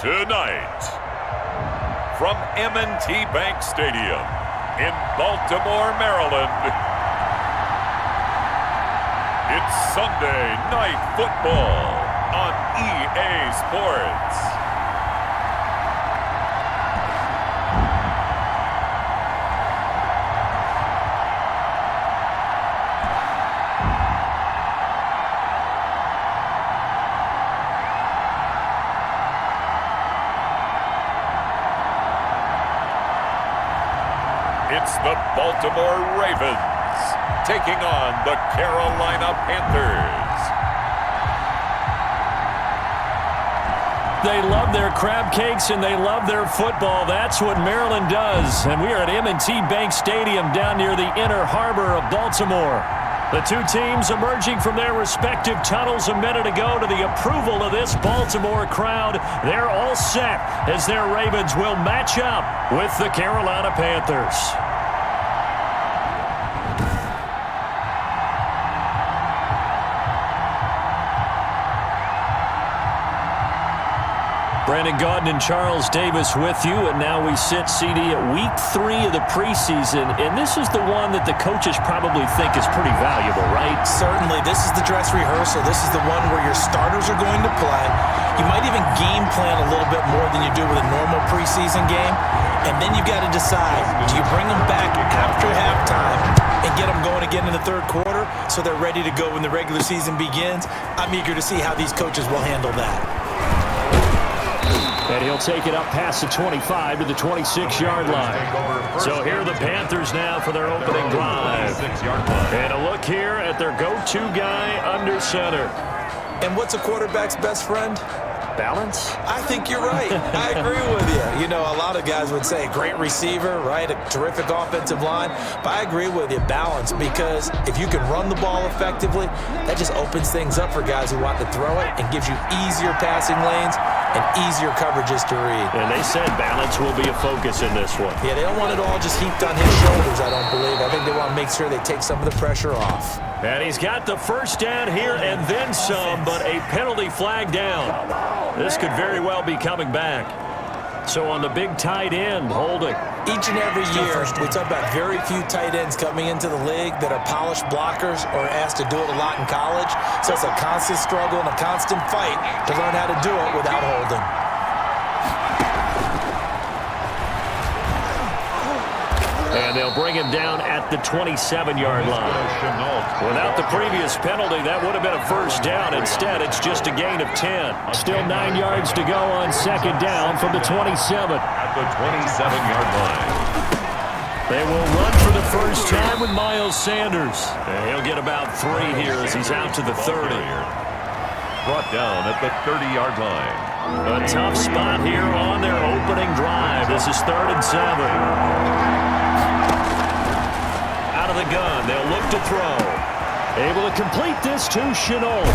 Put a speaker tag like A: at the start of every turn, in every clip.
A: Tonight, from M&T Bank Stadium in Baltimore, Maryland, it's Sunday Night Football on EA Sports. It's the Baltimore Ravens taking on the Carolina Panthers.
B: They love their crab cakes and they love their football. That's what Maryland does. And we are at M&T Bank Stadium down near the Inner Harbor of Baltimore. The two teams emerging from their respective tunnels a minute ago to the approval of this Baltimore crowd. They're all set as their Ravens will match up with the Carolina Panthers. Brandon Gaudin and Charles Davis with you, and now we sit, CD, at week 3 of the preseason, and this is the one that the coaches probably think is pretty valuable, right?
C: Certainly. This is the dress rehearsal. This is the one where your starters are going to play. You might even game plan a little bit more than you do with a normal preseason game, and then you've got to decide, do you bring them back after halftime and get them going again in the third quarter so they're ready to go when the regular season begins? I'm eager to see how these coaches will handle that.
B: And he'll take it up past the 25 to the 26-yard line. So here are the Panthers now for their opening drive. And a look here at their go-to guy under center.
C: And what's a quarterback's best friend?
B: Balance?
C: I think you're right. I agree with you. You know, a lot of guys would say great receiver, right? A terrific offensive line. But I agree with you, balance, because if you can run the ball effectively, that just opens things up for guys who want to throw it and gives you easier passing lanes and easier coverages to read.
B: And they said balance will be a focus in this one.
C: Yeah, they don't want it all just heaped on his shoulders, I don't believe. I think they want to make sure they take some of the pressure off.
B: And he's got the first down here and then some, but a penalty flag down. This could very well be coming back. So on the big tight end, holding.
C: Each and every year, we talk about very few tight ends coming into the league that are polished blockers or asked to do it a lot in college. So it's a constant struggle and a constant fight to learn how to do it without holding.
B: And they'll bring him down at the 27-yard line. Without the previous penalty, that would have been a first down. Instead, it's just a gain of 10. Still 9 yards to go on second down from the 27.
A: At the 27-yard line.
B: They will run for the first time with Miles Sanders. And he'll get about 3 here as he's out to the 30.
A: Brought down at the 30-yard line.
B: A tough spot here on their opening drive. This is 3rd and 7. Out of the gun, they'll look to throw. Able to complete this to Shenault.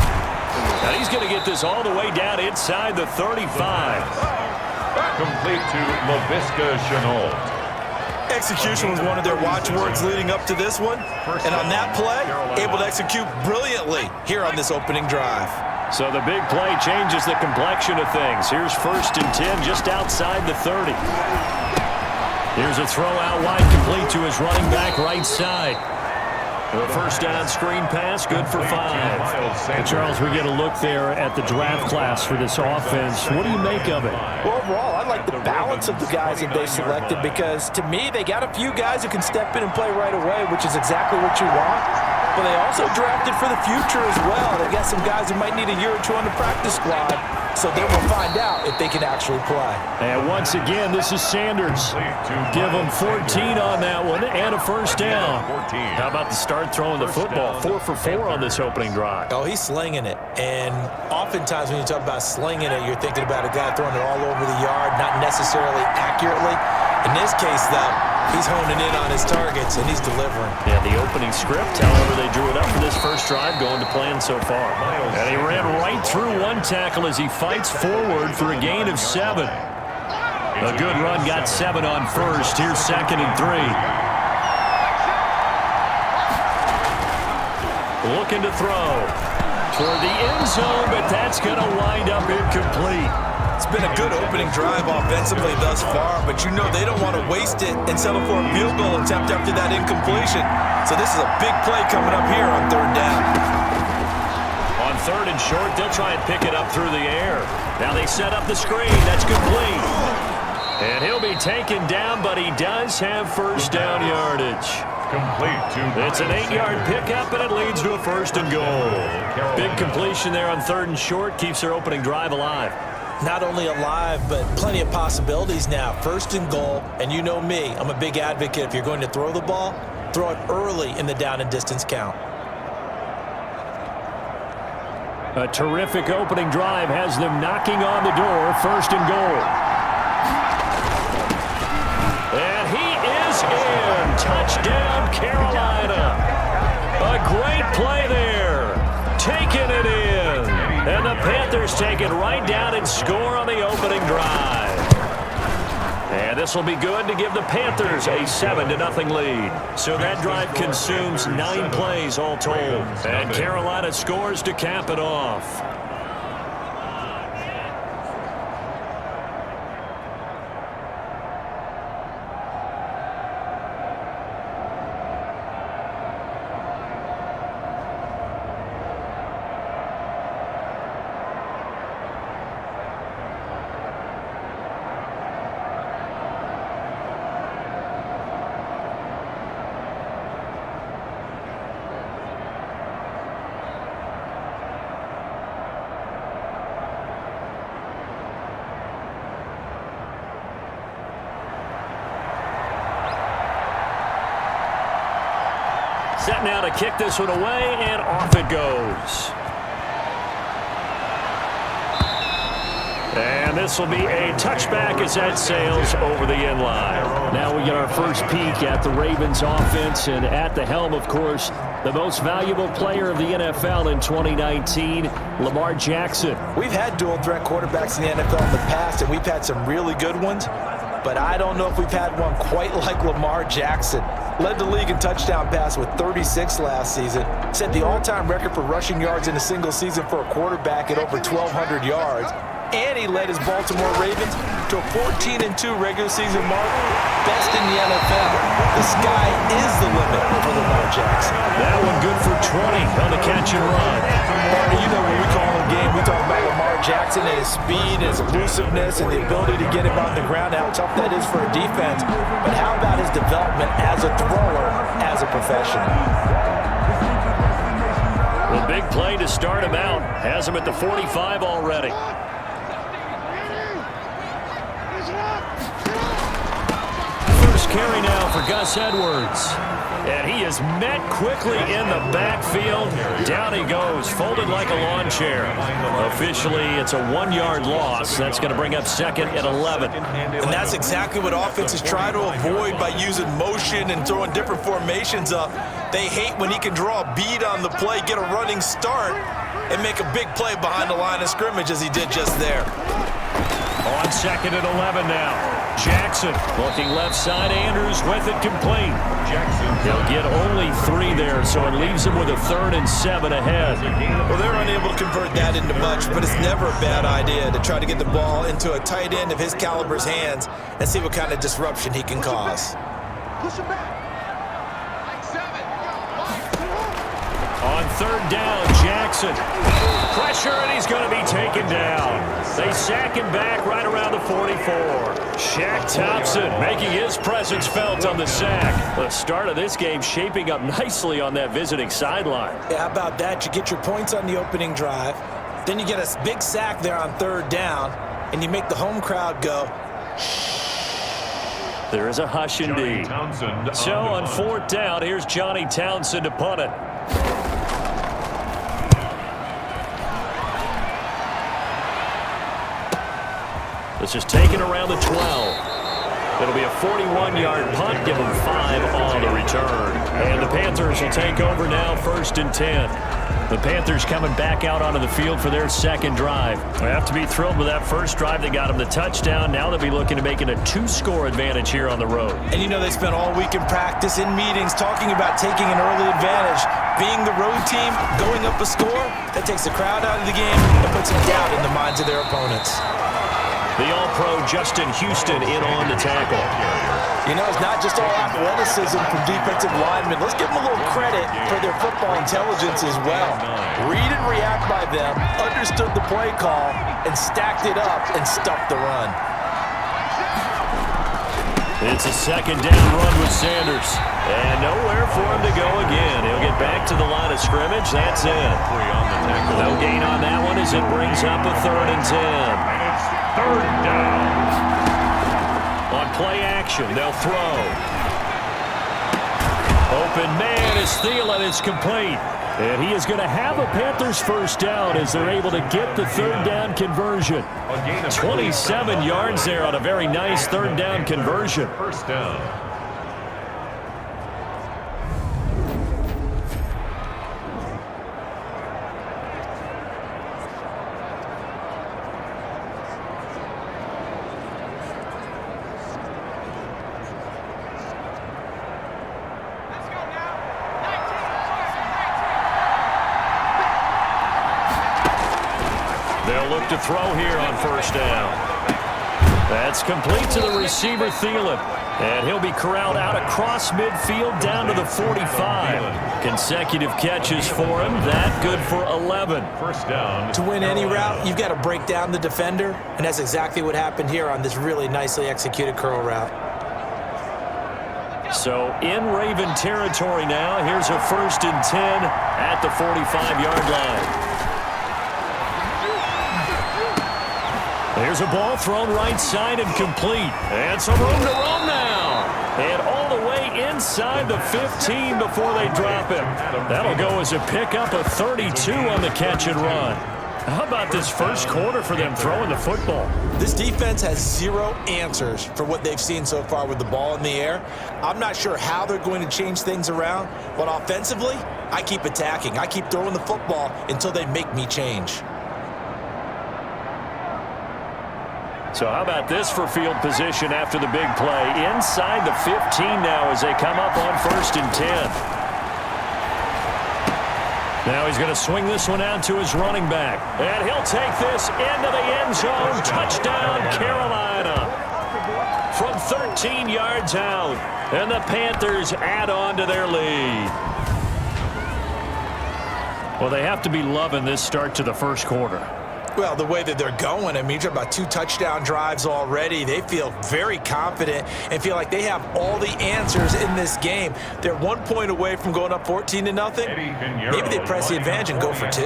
B: Now he's going to get this all the way down inside the 35.
A: Complete to LaVisca Shenault.
C: Execution was one of their watchwords leading up to this one. And on that play, able to execute brilliantly here on this opening drive.
B: So the big play changes the complexion of things. Here's 1st and 10 just outside the 30. Here's a throw out wide, complete to his running back right side. The first down screen pass, good for 5. And Charles, we get a look there at the draft class for this offense. What do you make of it?
C: Well, overall, I like the balance of the guys that they selected because, to me, they got a few guys who can step in and play right away, which is exactly what you want. But they also drafted for the future as well. They got some guys who might need a year or 2 on the practice squad, so they will find out if they can actually play.
B: And once again, this is Sanders. Give him 14 on that one and a first down. How about the start throwing the football? 4 for 4 on this opening drive.
C: Oh, he's slinging it. And oftentimes when you talk about slinging it, you're thinking about a guy throwing it all over the yard, not necessarily accurately. In this case, though, he's honing in on his targets, and he's delivering.
B: Yeah, the opening script, however, they drew it up for this first drive, going to plan so far. And he ran right through one tackle as he fights forward for a gain of 7. A good run, got 7 on first. Here's 2nd and 3. Looking to throw toward the end zone, but that's going to wind up incomplete.
C: It's been a good opening drive offensively thus far, but you know they don't want to waste it and settle for a field goal attempt after that incompletion. So this is a big play coming up here on third down.
B: On third and short, they'll try and pick it up through the air. Now they set up the screen. That's complete. And he'll be taken down, but he does have first down yardage. It's an 8-yard pickup, and it leads to a first and goal. Big completion there on third and short. Keeps their opening drive alive.
C: Not only alive, but plenty of possibilities now. First and goal, and you know me, I'm a big advocate. If you're going to throw the ball, throw it early in the down and distance count.
B: A terrific opening drive has them knocking on the door. First and goal. And he is in. Touchdown, Carolina. A great play there. Taking it in. And the Panthers take it right down and score on the opening drive. And this will be good to give the Panthers a 7-0 lead. So that drive consumes 9 plays all told. And Carolina scores to cap it off. Set now to kick this one away, and off it goes. And this will be a touchback as that sails over the end line. Now we get our first peek at the Ravens offense, and at the helm, of course, the most valuable player of the NFL in 2019, Lamar Jackson.
C: We've had dual-threat quarterbacks in the NFL in the past, and we've had some really good ones, but I don't know if we've had one quite like Lamar Jackson. Led the league in touchdown pass with 36 last season. Set the all-time record for rushing yards in a single season for a quarterback at over 1,200 yards. And he led his Baltimore Ravens to a 14-2 regular season mark. Best in the NFL. The sky is the limit for Lamar Jackson.
B: That one good for 20 on the catch and run.
C: Barney, you know when we call him game, we talk about Lamar Jackson and his speed, his elusiveness, and the ability to get him on the ground, how tough that is for a defense. But how about his development as a thrower, as a professional?
B: The big play to start him out has him at the 45 already. First carry now for Gus Edwards. And he is met quickly in the backfield. Down he goes, folded like a lawn chair. Officially, it's a 1-yard loss. That's going to bring up second and 11.
C: And that's exactly what offenses try to avoid by using motion and throwing different formations up. They hate when he can draw a bead on the play, get a running start, and make a big play behind the line of scrimmage as he did just there.
B: On second and 11 now. Jackson looking left side. Andrews with it complete. He'll get only 3 there, so it leaves him with a 3rd and 7 ahead.
C: Well, they're unable to convert that into much, but it's never a bad idea to try to get the ball into a tight end of his caliber's hands and see what kind of disruption he can cause.
D: Push him back.
B: On third down, Jackson. Pressure, and he's going to be taken down. They sack him back right around the 44. Shaq Thompson making his presence felt on the sack. The start of this game shaping up nicely on that visiting sideline.
C: Yeah, how about that? You get your points on the opening drive. Then you get a big sack there on third down, and you make the home crowd go,
B: there is a hush indeed. So on fourth down, here's Johnny Townsend to punt it. This is taken around the 12. It'll be a 41-yard punt. Give them 5 on the return. And the Panthers will take over now, 1st and 10. The Panthers coming back out onto the field for their second drive. They have to be thrilled with that first drive. They got them the touchdown. Now they'll be looking to make it a 2-score advantage here on the road.
C: And you know they spent all week in practice, in meetings, talking about taking an early advantage. Being the road team, going up a score, that takes the crowd out of the game and puts some doubt in the minds of their opponents.
B: The All-Pro Justin Houston in on the tackle.
C: You know, it's not just all athleticism from defensive linemen. Let's give them a little credit for their football intelligence as well. Read and react by them, understood the play call, and stacked it up and stuffed the run.
B: It's a second down run with Sanders. And nowhere for him to go again. He'll get back to the line of scrimmage. That's it. No gain on that one as it brings up a 3rd and 10.
A: And it's 3rd down.
B: On play action, they'll throw. Open man as Thielen is complete. And he is going to have a Panthers first down as they're able to get the 3rd down conversion. 27 yards there on a very nice 3rd down conversion.
A: First down.
B: They'll look to throw here on first down. That's complete to the receiver, Thielen. And he'll be corralled out across midfield down to the 45. Consecutive catches for him. That good for 11.
A: First down.
C: To win any route, you've got to break down the defender, and that's exactly what happened here on this really nicely executed curl route.
B: So in Raven territory now. Here's a 1st and 10 at the 45-yard line. There's a ball thrown right side and complete. And some room to roam now. And all the way inside the 15 before they drop him. That'll go as a pickup of 32 on the catch and run. How about this first quarter for them throwing the football?
C: This defense has 0 answers for what they've seen so far with the ball in the air. I'm not sure how they're going to change things around, but offensively, I keep attacking. I keep throwing the football until they make me change.
B: So how about this for field position after the big play? Inside the 15 now as they come up on 1st and 10. Now he's going to swing this one out to his running back. And he'll take this into the end zone. Touchdown, Carolina. From 13 yards out. And the Panthers add on to their lead. Well, they have to be loving this start to the first quarter.
C: Well, the way that they're going, I mean, you're about 2 touchdown drives already. They feel very confident and feel like they have all the answers in this game. They're 1 point away from going up 14-0. Maybe they press the advantage and go for 2.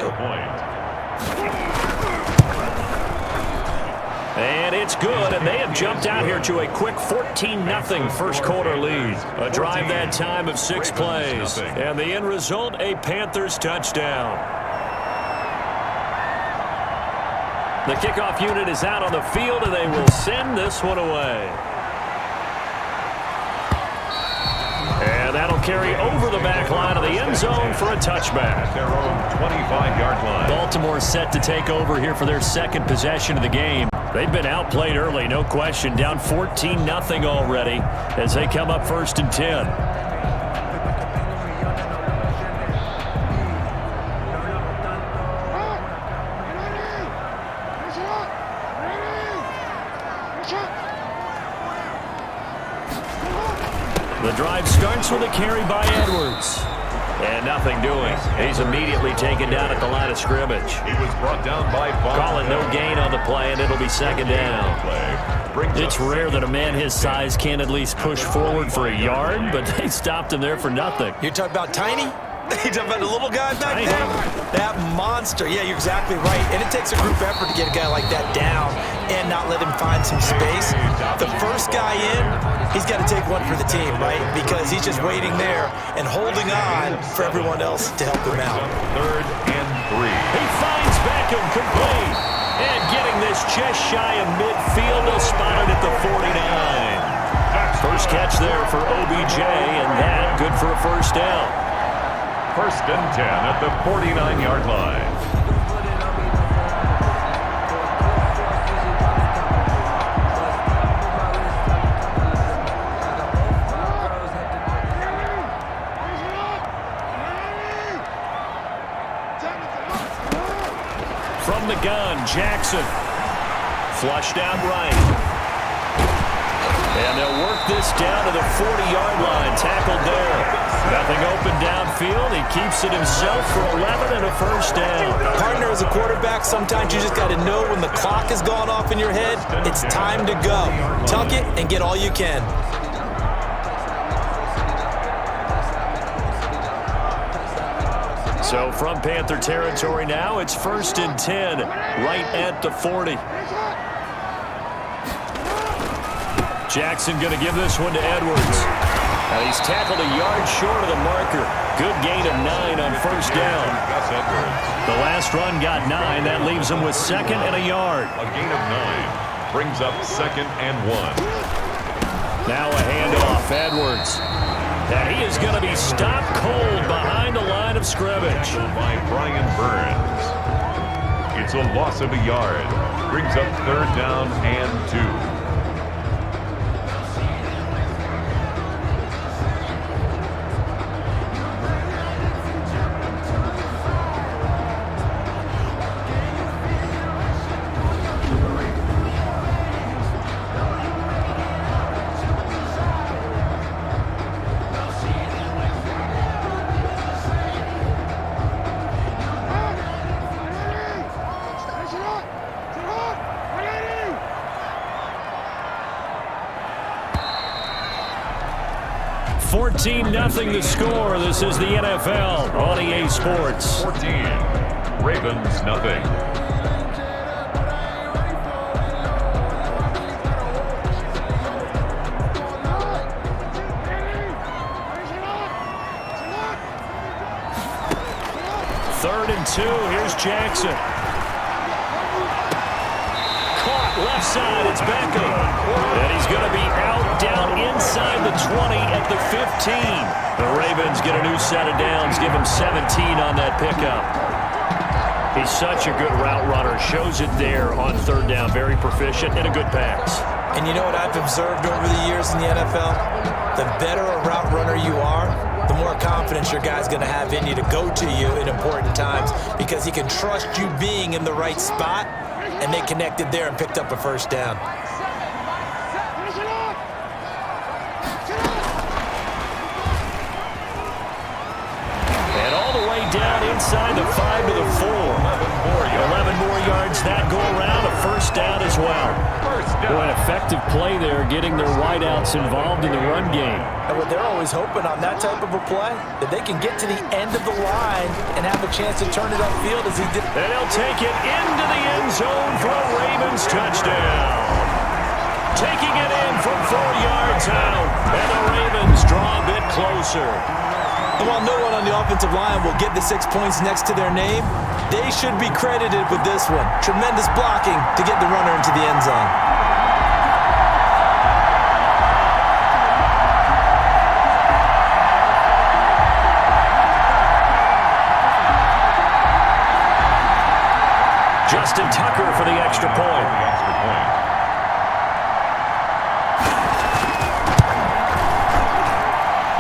B: And it's good, and they have jumped out here to a quick 14-0 first quarter lead. A drive that time of 6 plays. And the end result, a Panthers touchdown. The kickoff unit is out on the field, and they will send this one away. And that'll carry over the back line of the end zone for a touchback.
A: Their own 25-yard line.
B: Baltimore set to take over here for their second possession of the game. They've been outplayed early, no question. Down 14-0 already as they come up 1st and 10. The drive starts with a carry by Edwards. And nothing doing. He's immediately taken down at the line of scrimmage.
A: He was brought down by Von.
B: Call it no gain on the play, and it'll be 2nd down. It's rare that a man his size can at least push forward for a yard, but they stopped him there for nothing.
C: You're talking about Tiny? You're talking about the little guy back there? That monster. Yeah, you're exactly right. And it takes a group effort to get a guy like that down and not let him find some space. The first guy in, he's got to take one for the team, right? Because he's just waiting there and holding on for everyone else to help him out.
A: 3rd and 3.
B: He finds Beckham complete. And getting this just shy of midfield, they'll spot it at the 49. First catch there for OBJ, and that good for a first down.
A: 1st and 10 at the 49-yard line.
B: From the gun, Jackson Flushed out right. And they'll work this down to the 40-yard line. Tackled there. Nothing open downfield. He keeps it himself for 11 and a first down.
C: Partner, as a quarterback, sometimes you just got to know when the clock has gone off in your head, it's time to go. Tuck it and get all you can.
B: So from Panther territory now, it's 1st and 10, right at the 40. Jackson going to give this one to Edwards. Now he's tackled a yard short of the marker. Good gain of 9 on first down. The last run got 9. That leaves him with 2nd and a yard.
A: A gain of 9 brings up 2nd and 1.
B: Now a handoff, Edwards. And he is going to be stopped cold behind the line of scrimmage.
A: By Brian Burns. It's a loss of a yard. Brings up 3rd down and 2.
B: Nothing the score. This is the NFL on EA Sports.
A: 14. Ravens nothing.
B: Third and 2. Here's Jackson. Caught left side. It's Beckham. And he's going to be out down inside the 20 at the 15. The Ravens get a new set of downs. Give him 17 on that pickup. He's such a good route runner. Shows it there on 3rd down. Very proficient and a good pass.
C: And you know what I've observed over the years in the NFL? The better a route runner you are, the more confidence your guy's going to have in you to go to you in important times because he can trust you being in the right spot, and they connected there and picked up a first down.
B: And all the way down inside the 5 to the 4. 11 more yards that go around, a first down as well. Boy, an effective play there, getting their wideouts involved in the run game.
C: And what they're always hoping on that type of a play, that they can get to the end of the line and have a chance to turn it upfield as he did.
B: And he'll take it into the end zone for a Ravens touchdown. Taking it in from 4 yards out, and the Ravens draw a bit closer.
C: And while no one on the offensive line will get the 6 points next to their name, they should be credited with this one. Tremendous blocking to get the runner into the end zone.
B: Justin Tucker for the extra point.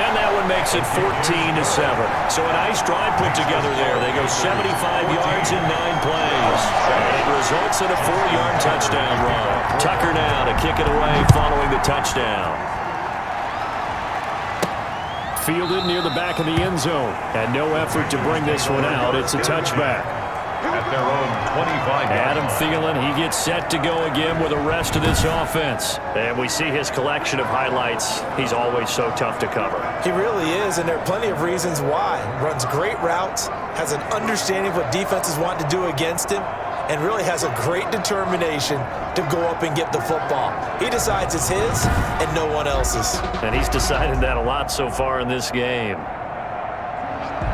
B: And that one makes it 14-7. So a nice drive put together there. They go 75 yards in 9 plays. And it results in a 4-yard touchdown run. Tucker now to kick it away following the touchdown. Fielded near the back of the end zone. And no effort to bring this one out. It's a touchback.
A: At their own 25.
B: Adam Thielen, he gets set to go again with the rest of this offense. And we see his collection of highlights. He's always so tough to cover.
C: He really is, and there are plenty of reasons why. Runs great routes, has an understanding of what defenses want to do against him, and really has a great determination to go up and get the football. He decides it's his and no one else's.
B: And he's decided that a lot so far in this game.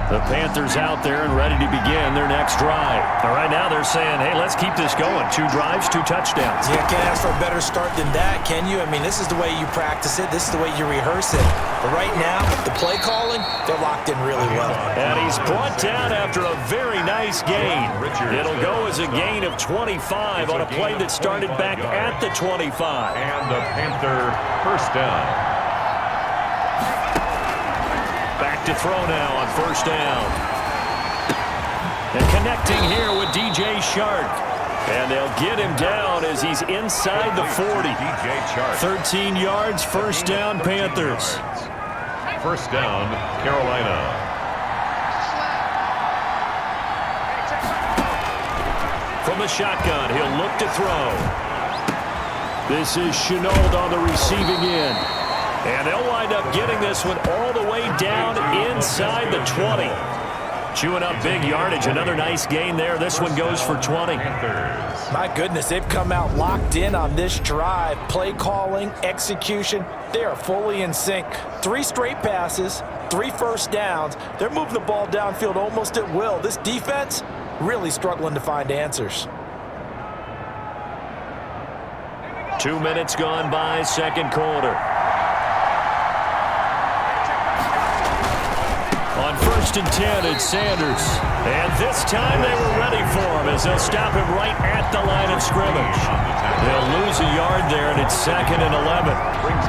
B: The Panthers out there and ready to begin their next drive. All right, now they're saying, hey, let's keep this going. 2 drives, 2 touchdowns.
C: Yeah, can't ask for a better start than that, can you? I mean, this is the way you practice it. This is the way you rehearse it. But right now, the play calling, they're locked in really well.
B: And he's brought down after a very nice gain. It'll go as a gain of 25 on a play that started back at the 25.
A: And the Panther first down.
B: Back to throw now on first down. And connecting here with DJ Shark. And they'll get him down as he's inside the 40. 13 yards, first down, Panthers.
A: First down, Carolina.
B: From the shotgun, he'll look to throw. This is Chenault on the receiving end. And they'll wind up getting this one all the way down inside the 20. Chewing up big yardage. Another nice gain there. This one goes for 20.
C: My goodness, they've come out locked in on this drive. Play calling, execution, they are fully in sync. 3 straight passes, 3 first downs. They're moving the ball downfield almost at will. This defense really struggling to find answers.
B: 2 minutes gone by, second quarter. On 1st and 10, it's Sanders. And this time they were ready for him as they'll stop him right at the line of scrimmage. They'll lose a yard there, and it's 2nd and 11.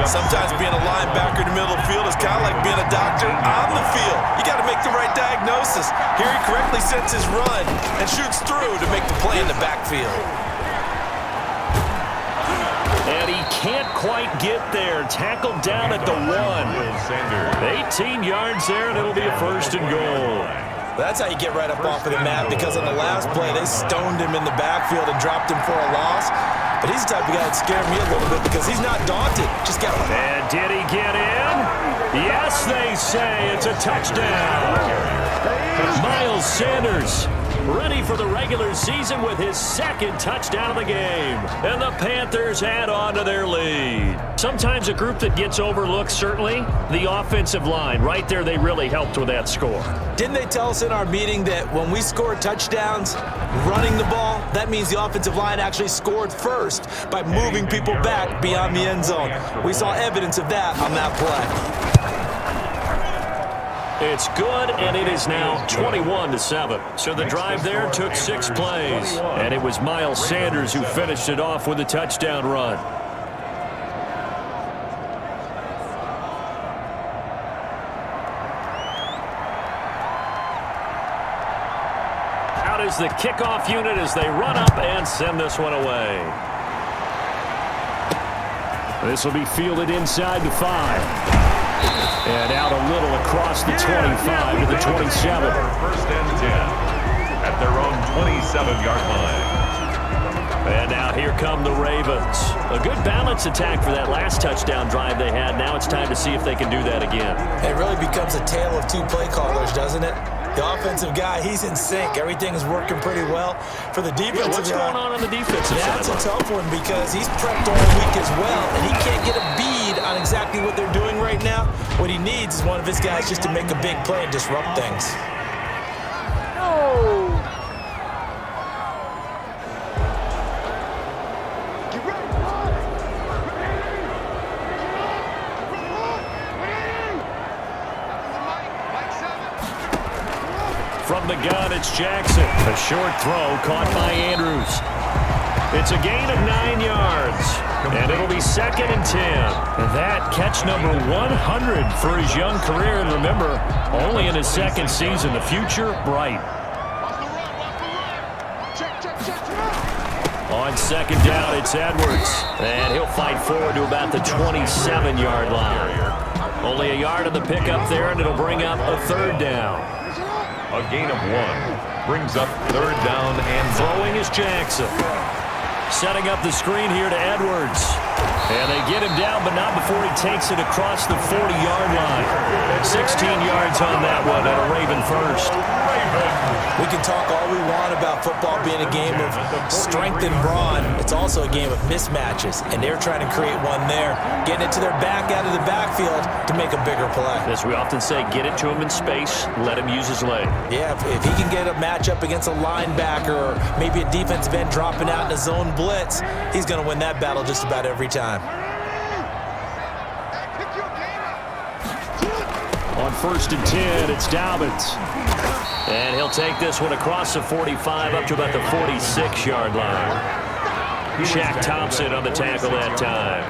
C: Sometimes being a linebacker in the middle of the field is kind of like being a doctor on the field. You got to make the right diagnosis. Here he correctly sets his run and shoots through to make the play in the backfield.
B: And he can't quite get there. Tackled down at the 1. 18 yards there, and it'll be a 1st and goal.
C: That's how you get right up off of the mat, because on the last play, they stoned him in the backfield and dropped him for a loss. But he's the type of guy that scared me a little bit because he's not daunted. Just got.
B: And did he get in? Yes, they say it's a touchdown. Miles Sanders ready for the regular season with his 2nd touchdown of the game. And the Panthers add on to their lead. Sometimes a group that gets overlooked, certainly, the offensive line. Right there, they really helped with that score.
C: Didn't they tell us in our meeting that when we score touchdowns running the ball, that means the offensive line actually scored first by moving people back beyond the end zone? We saw evidence of that on that play.
B: It's good, and it is now 21-7. So the drive there took 6 plays, and it was Miles Sanders who finished it off with a touchdown run. Out is the kickoff unit as they run up and send this one away. This will be fielded inside the 5. And out a little across the 25 to the 27.
A: 1st and 10 at their own 27-yard line.
B: And now here come the Ravens. A good balance attack for that last touchdown drive they had. Now it's time to see if they can do that again.
C: It really becomes a tale of 2 play callers, doesn't it? The offensive guy, he's in sync. Everything is working pretty well. For the defensive
B: what's
C: guy,
B: going on the defensive side?
C: That's a tough one because he's prepped all week as well, and he can't get a bead on exactly what they're doing right now. What he needs is one of his guys just to make a big play and disrupt things.
B: From the gun, it's Jackson. A short throw caught by Andrews. It's a gain of 9 yards, and it'll be 2nd and 10. And that catch number 100 for his young career. And remember, only in his 2nd season, the future bright. On 2nd down, it's Edwards. And he'll fight forward to about the 27-yard line. Only a yard of the pickup there, and it'll bring up a 3rd down.
A: A gain of 1 brings up 3rd down and
B: throwing is Jackson. Setting up the screen here to Edwards. And they get him down, but not before he takes it across the 40-yard line. 16 yards on that one, and a Raven first.
C: We can talk all we want about football being a game of strength and brawn. It's also a game of mismatches, and they're trying to create one there, getting it to their back out of the backfield to make a bigger play.
B: As we often say, get it to him in space, let him use his leg.
C: Yeah, if he can get a matchup against a linebacker or maybe a defensive end dropping out in a zone blitz, he's going to win that battle just about every time.
B: On 1st and 10, it's Dobbins. And he'll take this one across the 45 up to about the 46-yard line. Shaq Thompson on the tackle that time.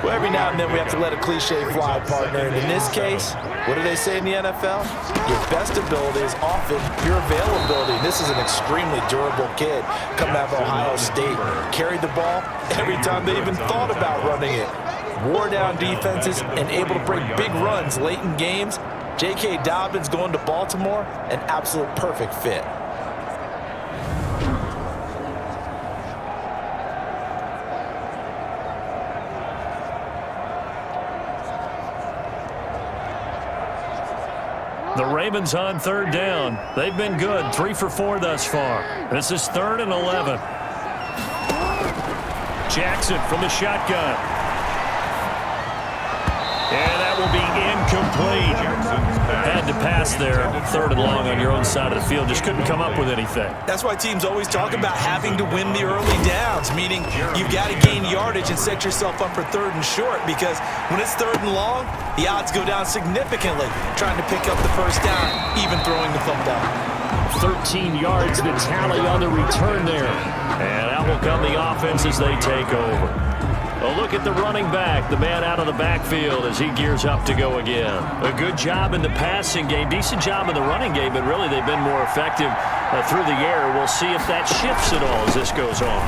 C: Well, every now and then we have to let a cliche fly, partner. And in this case, what do they say in the NFL? Your best ability is often pure availability. This is an extremely durable kid coming out of Ohio State. Carried the ball every time they even thought about running it. Wore down defenses and able to break big runs late in games. J.K. Dobbins going to Baltimore, an absolute perfect fit.
B: The Ravens on third down. They've been good, 3 for 4 thus far. This is 3rd and 11. Jackson from the shotgun. And that will be incomplete. Had to pass there, 3rd and long on your own side of the field. Just couldn't come up with anything.
C: That's why teams always talk about having to win the early downs, meaning you've got to gain yardage and set yourself up for 3rd and short, because when it's 3rd and long, the odds go down significantly trying to pick up the first down, even throwing the football.
B: 13 yards to tally on the return there. And out will come the offense as they take over. A look at the running back, the man out of the backfield as he gears up to go again. A good job in the passing game, decent job in the running game, but really they've been more effective through the air. We'll see if that shifts at all as this goes on.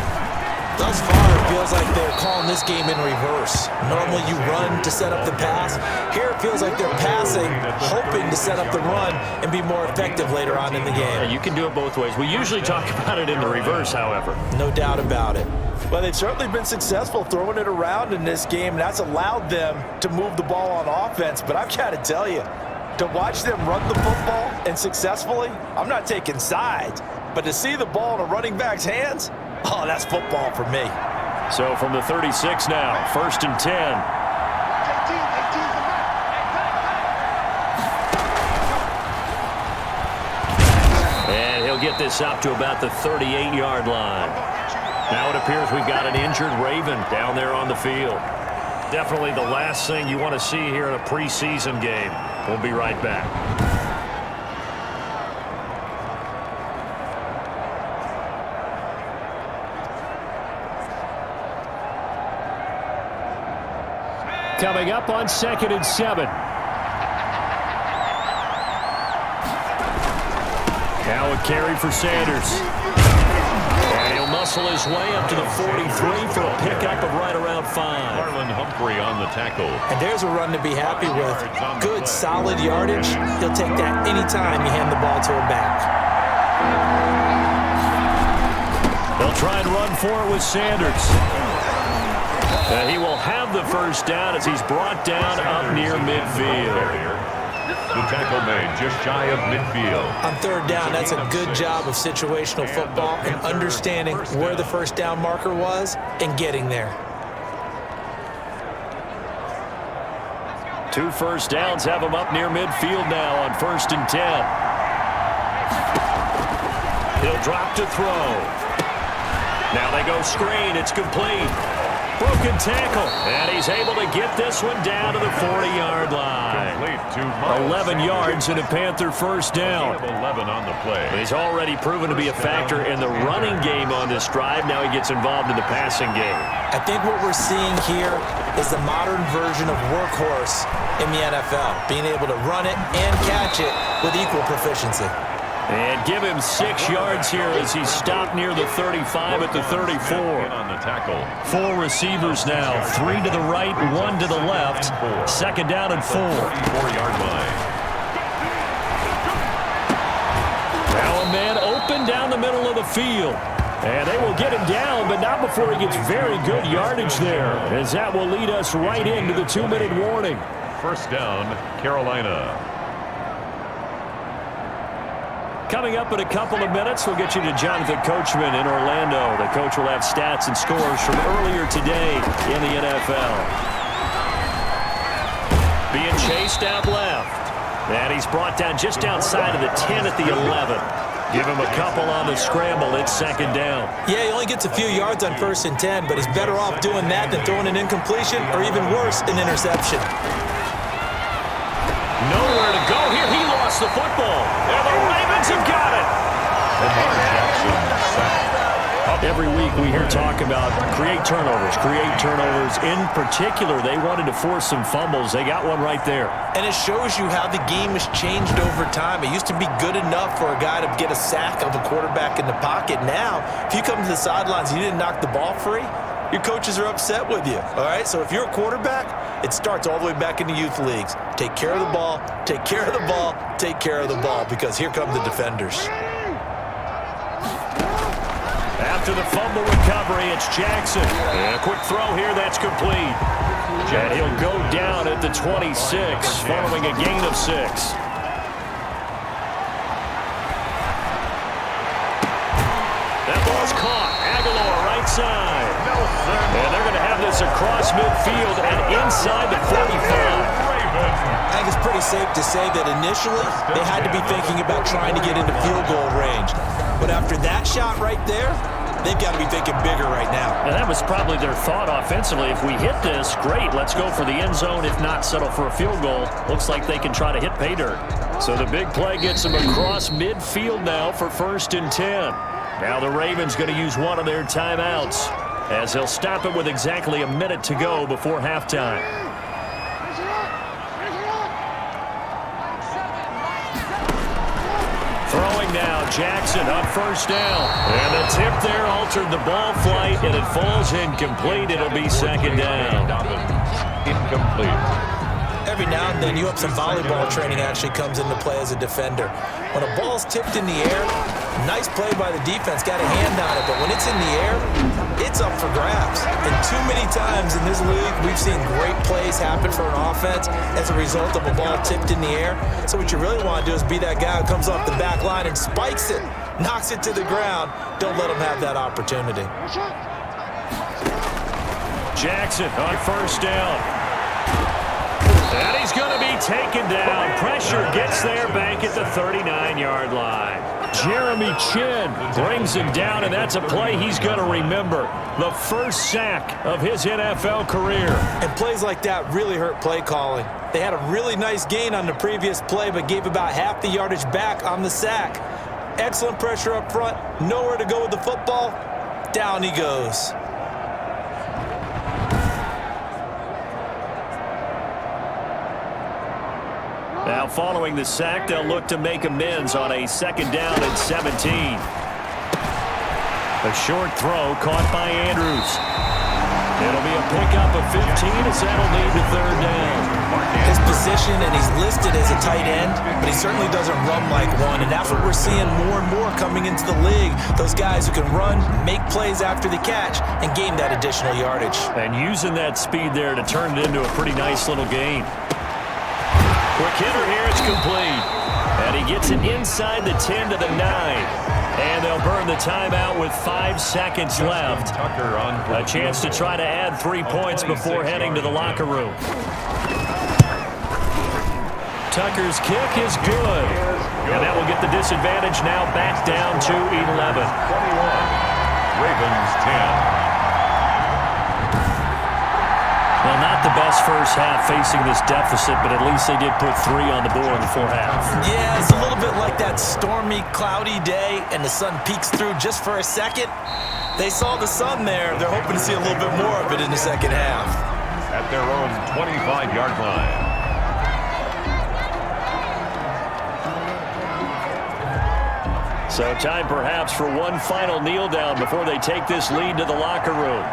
C: Thus far, it feels like they're calling this game in reverse. Normally you run to set up the pass. Here it feels like they're passing, hoping to set up the run and be more effective later on in the game.
B: Yeah, you can do it both ways. We usually talk about it in the reverse, however.
C: No doubt about it. Well, they've certainly been successful throwing it around in this game, and that's allowed them to move the ball on offense. But I've got to tell you, to watch them run the football and successfully, I'm not taking sides, but to see the ball in a running back's hands, oh, that's football for me.
B: So from the 36 now, 1st and 10. And he'll get this up to about the 38-yard line. Now it appears we've got an injured Raven down there on the field. Definitely the last thing you want to see here in a preseason game. We'll be right back. Coming up on 2nd and 7. Now a carry for Sanders. And he'll muscle his way up to the 43 for a pickup of right around 5.
A: Marlon Humphrey on the tackle.
C: And there's a run to be happy with. Good, solid yardage. He'll take that anytime you hand the ball to him back.
B: They'll try and run for it with Sanders. And he will have the first down as he's brought down up near midfield.
A: The tackle made just shy of midfield.
C: On 3rd down, that's a good job of situational football and understanding where the first down marker was and getting there.
B: 2 first downs have him up near midfield now on 1st and 10. He'll drop to throw. Now they go screen. It's complete. Broken tackle. And he's able to get this one down to the 40-yard line. 11 yards and a Panther first down.
A: 11 on the play.
B: He's already proven to be a factor in the running game on this drive. Now he gets involved in the passing game.
C: I think what we're seeing here is the modern version of workhorse in the NFL, being able to run it and catch it with equal proficiency.
B: And give him 6 yards here as he's stopped near the 35 at the 34.
A: On the tackle.
B: 4 receivers now, 3 to the right, 1 to the left. 2nd down and 4.
A: 44-yard line.
B: Now a man open down the middle of the field. And they will get him down, but not before he gets very good yardage there, as that will lead us right into the 2-minute warning.
A: First down, Carolina.
B: Coming up in a couple of minutes, we'll get you to Jonathan Coachman in Orlando. The coach will have stats and scores from earlier today in the NFL. Being chased out left. And he's brought down just outside of the 10 at the 11. Give him a couple on the scramble. It's 2nd down.
C: Yeah, he only gets a few yards on 1st and 10, but he's better off doing that than throwing an incompletion or even worse, an interception.
B: Nowhere to go here. He lost the football. And the Ravens have got it.
A: Lamar Jackson sacked. A
B: Every week we hear talk about create turnovers. In particular, they wanted to force some fumbles. They got one right there.
C: And it shows you how the game has changed over time. It used to be good enough for a guy to get a sack of a quarterback in the pocket. Now, if you come to the sidelines and you didn't knock the ball free, your coaches are upset with you, all right? So if you're a quarterback, it starts all the way back in the youth leagues. Take care of the ball, take care of the ball, take care of the ball, because here come the defenders.
B: After the fumble recovery, it's Jackson. And a quick throw here, that's complete. And he'll go down at the 26, following a gain of 6. That ball's caught. Aguilar, right side. And they're going to have this across midfield and inside the 45.
C: I think it's pretty safe to say that initially they had to be thinking about trying to get into field goal range. But after that shot right there, they've got to be thinking bigger right now.
B: And that was probably their thought offensively. If we hit this, great, let's go for the end zone. If not, settle for a field goal. Looks like they can try to hit pay dirt. So the big play gets them across midfield now for 1st and 10. Now the Ravens going to use one of their timeouts, as they'll stop it with exactly a minute to go before halftime. Throwing now, Jackson up 1st down. And the tip there altered the ball flight, and it falls incomplete. It'll be 2nd down.
A: Incomplete.
C: Every now and then, you have some volleyball training actually comes into play as a defender. When a ball's tipped in the air, nice play by the defense, got a hand on it, but when it's in the air, it's up for grabs. And too many times in this league, we've seen great plays happen for an offense as a result of a ball tipped in the air. So what you really want to do is be that guy who comes off the back line and spikes it, knocks it to the ground. Don't let him have that opportunity.
B: Jackson on 1st down. And he's going to be taken down. Pressure gets there back at the 39-yard line. Jeremy Chin brings him down, and that's a play he's going to remember. The first sack of his NFL career.
C: And plays like that really hurt play calling. They had a really nice gain on the previous play, but gave about half the yardage back on the sack. Excellent pressure up front. Nowhere to go with the football. Down he goes.
B: Now, following the sack, they'll look to make amends on a 2nd down and 17. A short throw caught by Andrews. It'll be a pickup of 15 as that'll lead to 3rd down.
C: His position, and he's listed as a tight end, but he certainly doesn't run like one, and that's what we're seeing more and more coming into the league. Those guys who can run, make plays after the catch, and gain that additional yardage.
B: And using that speed there to turn it into a pretty nice little gain. Quick hitter here, it's complete. And he gets it inside the 10 to the 9. And they'll burn the timeout with 5 seconds left. A chance to try to add 3 points before heading to the locker room. Tucker's kick is good. And that will get the disadvantage now back down to 11.
A: 21. Ravens 10.
B: Well, not the best first half facing this deficit, but at least they did put 3 on the board before half.
C: Yeah, it's a little bit like that stormy, cloudy day, and the sun peeks through just for a second. They saw the sun there. They're hoping to see a little bit more of it in the second half.
A: At their own 25-yard line.
B: So time perhaps for one final kneel down before they take this lead to the locker room.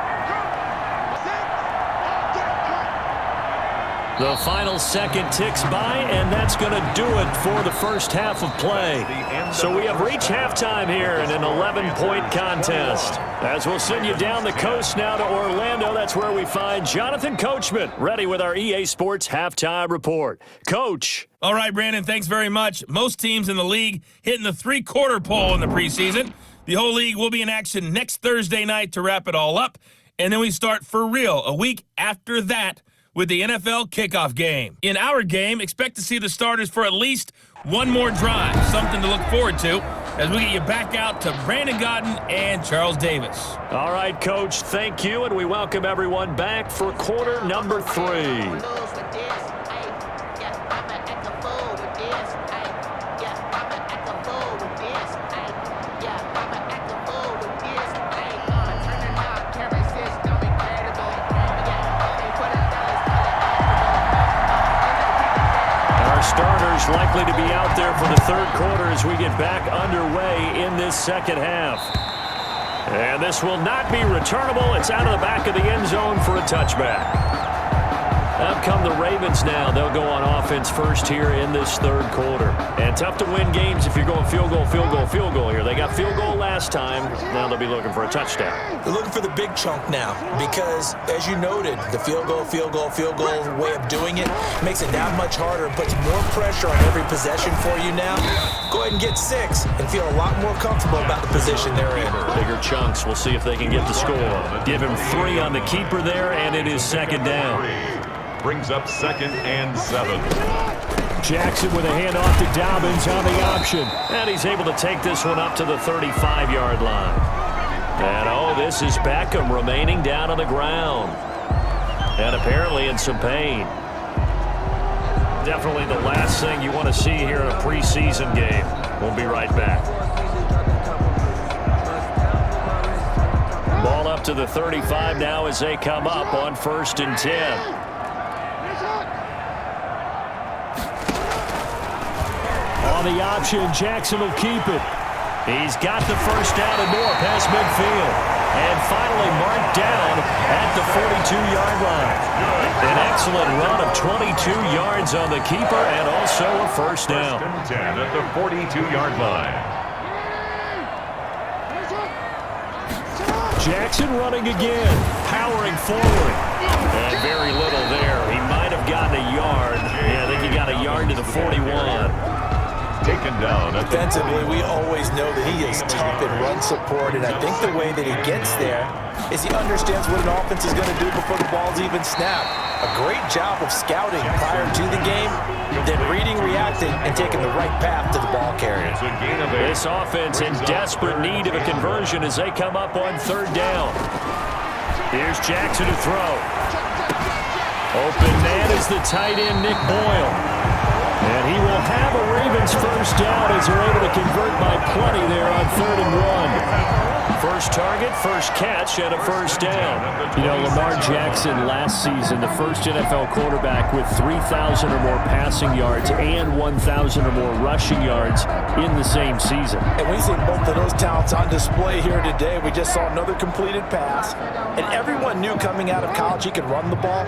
B: The final second ticks by, and that's going to do it for the first half of play. So we have reached halftime here in an 11-point contest. As we'll send you down the coast now to Orlando, that's where we find Jonathan Coachman, ready with our EA Sports Halftime Report. Coach.
D: All right, Brandon, thanks very much. Most teams in the league hitting the three-quarter pole in the preseason. The whole league will be in action next Thursday night to wrap it all up. And then we start for real a week after that with the NFL kickoff game. In our game, expect to see the starters for at least one more drive, something to look forward to as we get you back out to Brandon Godden and Charles Davis.
B: All right, Coach, thank you, and we welcome everyone back for quarter number 3. Most likely to be out there for the third quarter as we get back underway in this second half. And this will not be returnable. It's out of the back of the end zone for a touchback. Up come the Ravens now. They'll go on offense first here in this third quarter. And tough to win games if you're going field goal, field goal, field goal here. They got field goal last time. Now they'll be looking for a touchdown.
C: They're looking for the big chunk now because, as you noted, the field goal way of doing it makes it that much harder and puts more pressure on every possession for you now. Go ahead and get 6 and feel a lot more comfortable about the position they're in.
B: Bigger chunks. We'll see if they can get the score. Give him 3 on the keeper there, and it is second down.
A: Brings up 2nd and 7.
B: Jackson with a handoff to Dobbins on the option. And he's able to take this one up to the 35-yard line. And, this is Beckham remaining down on the ground. And apparently in some pain. Definitely the last thing you want to see here in a preseason game. We'll be right back. Ball up to the 35 now as they come up on 1st and 10. On the option, Jackson will keep it. He's got the first down and more past midfield. And finally marked down at the 42-yard line. An excellent run of 22 yards on the keeper and also a first down.
A: 1st and 10 at the 42-yard line.
B: Jackson running again, powering forward. And very little there. He might have gotten a yard. Yeah, I think he got a yard to the 41.
A: Taken down.
C: Defensively, we always know that he is tough in run support, and I think the way that he gets there is he understands what an offense is going to do before the ball's even snapped. A great job of scouting prior to the game, then reading, reacting, and taking the right path to the ball carrier.
B: This offense in desperate need of a conversion as they come up on 3rd down. Here's Jackson to throw. Open man is the tight end, Nick Boyle. And he will have a Ravens first down as they're able to convert by plenty there on 3rd and 1. First target, first catch, and a first down. You know, Lamar Jackson last season, the first NFL quarterback with 3,000 or more passing yards and 1,000 or more rushing yards in the same season.
C: And we see both of those talents on display here today. We just saw another completed pass. And everyone knew coming out of college he could run the ball.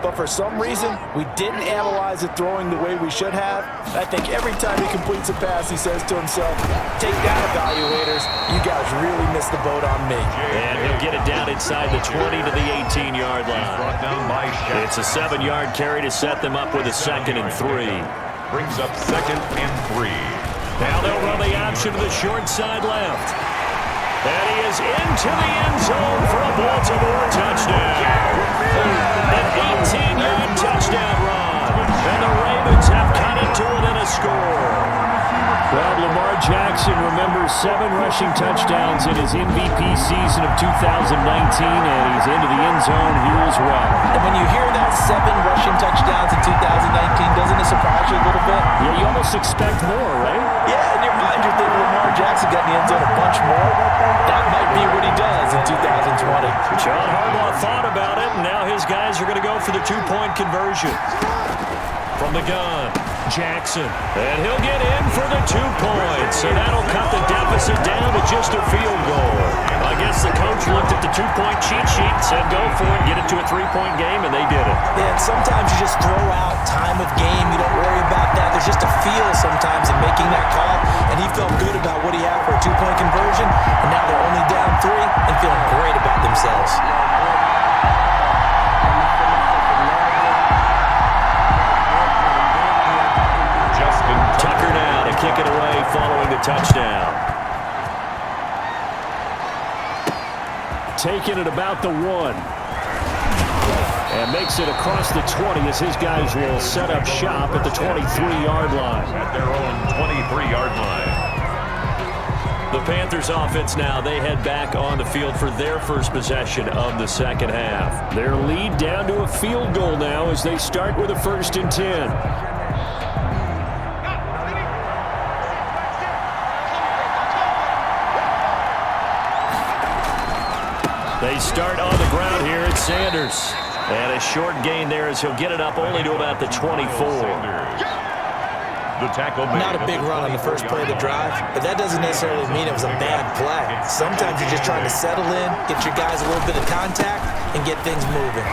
C: But for some reason, we didn't analyze it throwing the way we should have. I think every time he completes a pass, he says to himself, take down evaluators, you guys really missed the boat on me.
B: And he'll get it down inside the 20 to the 18-yard line.
A: Brought down by Shaq.
B: It's a 7-yard carry to set them up with a 2nd and 3.
A: Brings up 2nd and 3.
B: Now they'll run the option to the short side left. And he is into the end zone for a Baltimore touchdown. An 18-yard touchdown run. And the Ravens have cut into it in a score. Well, Lamar Jackson remembers 7 rushing touchdowns in his MVP season of 2019, and he's into the end zone here as well.
C: And when you hear that 7 rushing touchdowns in 2019, doesn't it surprise you a little bit?
B: Yeah, you almost expect more, right?
C: Yeah, in your mind you're thinking Lamar Jackson got in the end zone a bunch more. That might be what he does in 2020.
B: John Harbaugh thought about it, and now his guys are going to go for the 2-point conversion. From the gun, Jackson. And he'll get in for the 2 points. So that'll cut the deficit down to just a field goal. I guess the coach looked at the 2-point cheat sheet and said go for it, get it to a 3-point game, and they did it.
C: Yeah, and sometimes you just throw out time of game. You don't worry about that. There's just a feel sometimes in making that call. And he felt good about what he had for a 2-point conversion. And now they're only down 3 and feeling great about themselves.
B: Tucker now to kick it away following the touchdown. Taking it about the 1. And makes it across the 20 as his guys will set up shop at the 23-yard line.
A: At their own 23-yard line.
B: The Panthers offense now, they head back on the field for their first possession of the second half. Their lead down to a field goal now as they start with a 1st and 10. They start on the ground here. It's Sanders. And a short gain there as he'll get it up only to about the 24.
A: The tackle made.
C: Not a big run on the first play of the drive, but that doesn't necessarily mean it was a bad play. Sometimes you're just trying to settle in, get your guys a little bit of contact, and get things moving.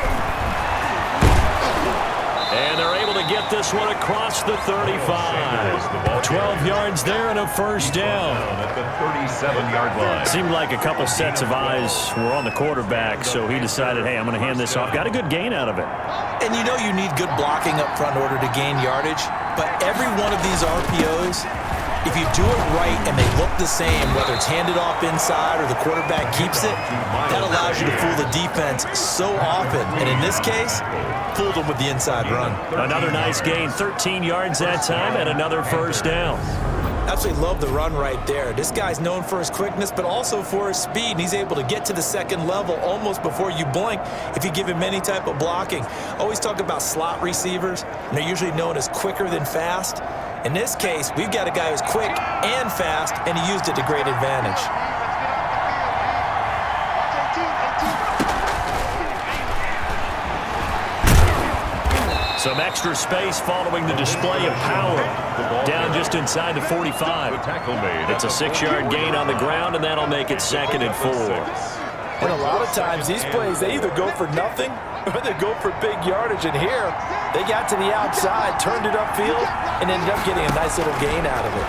B: And they're able to get this one across the 35. 12 yards there and a first down.
A: At the 37-yard line.
B: Seemed like a couple sets of eyes were on the quarterback, so he decided, hey, I'm going to hand this off. Got a good gain out of it.
C: And you know you need good blocking up front in order to gain yardage, but every one of these RPOs, if you do it right and they look the same, whether it's handed off inside or the quarterback keeps it, that allows you to fool the defense so often. And in this case, fooled them with the inside run.
B: Another nice gain, 13 yards that time, and another first down.
C: Absolutely love the run right there. This guy's known for his quickness, but also for his speed. And he's able to get to the second level almost before you blink if you give him any type of blocking. Always talk about slot receivers, and they're usually known as quicker than fast. In this case, we've got a guy who's quick and fast, and he used it to great advantage.
B: Some extra space following the display of power. Down just inside the 45. It's a 6-yard gain on the ground, and that'll make it 2nd and 4.
C: And a lot of times these plays, they either go for nothing or they go for big yardage. And here, they got to the outside, turned it upfield, and ended up getting a nice little gain out of it.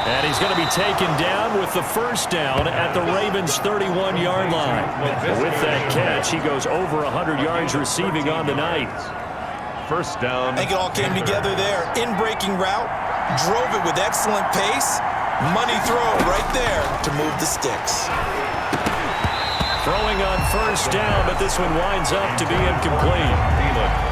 B: And he's going to be taken down with the first down at the Ravens' 31-yard line. And with that catch, he goes over 100 yards receiving on the night.
A: First down.
C: I think it all came together there. In-breaking route, drove it with excellent pace. Money throw right there to move the sticks.
B: Throwing on first down, but this one winds up to be incomplete.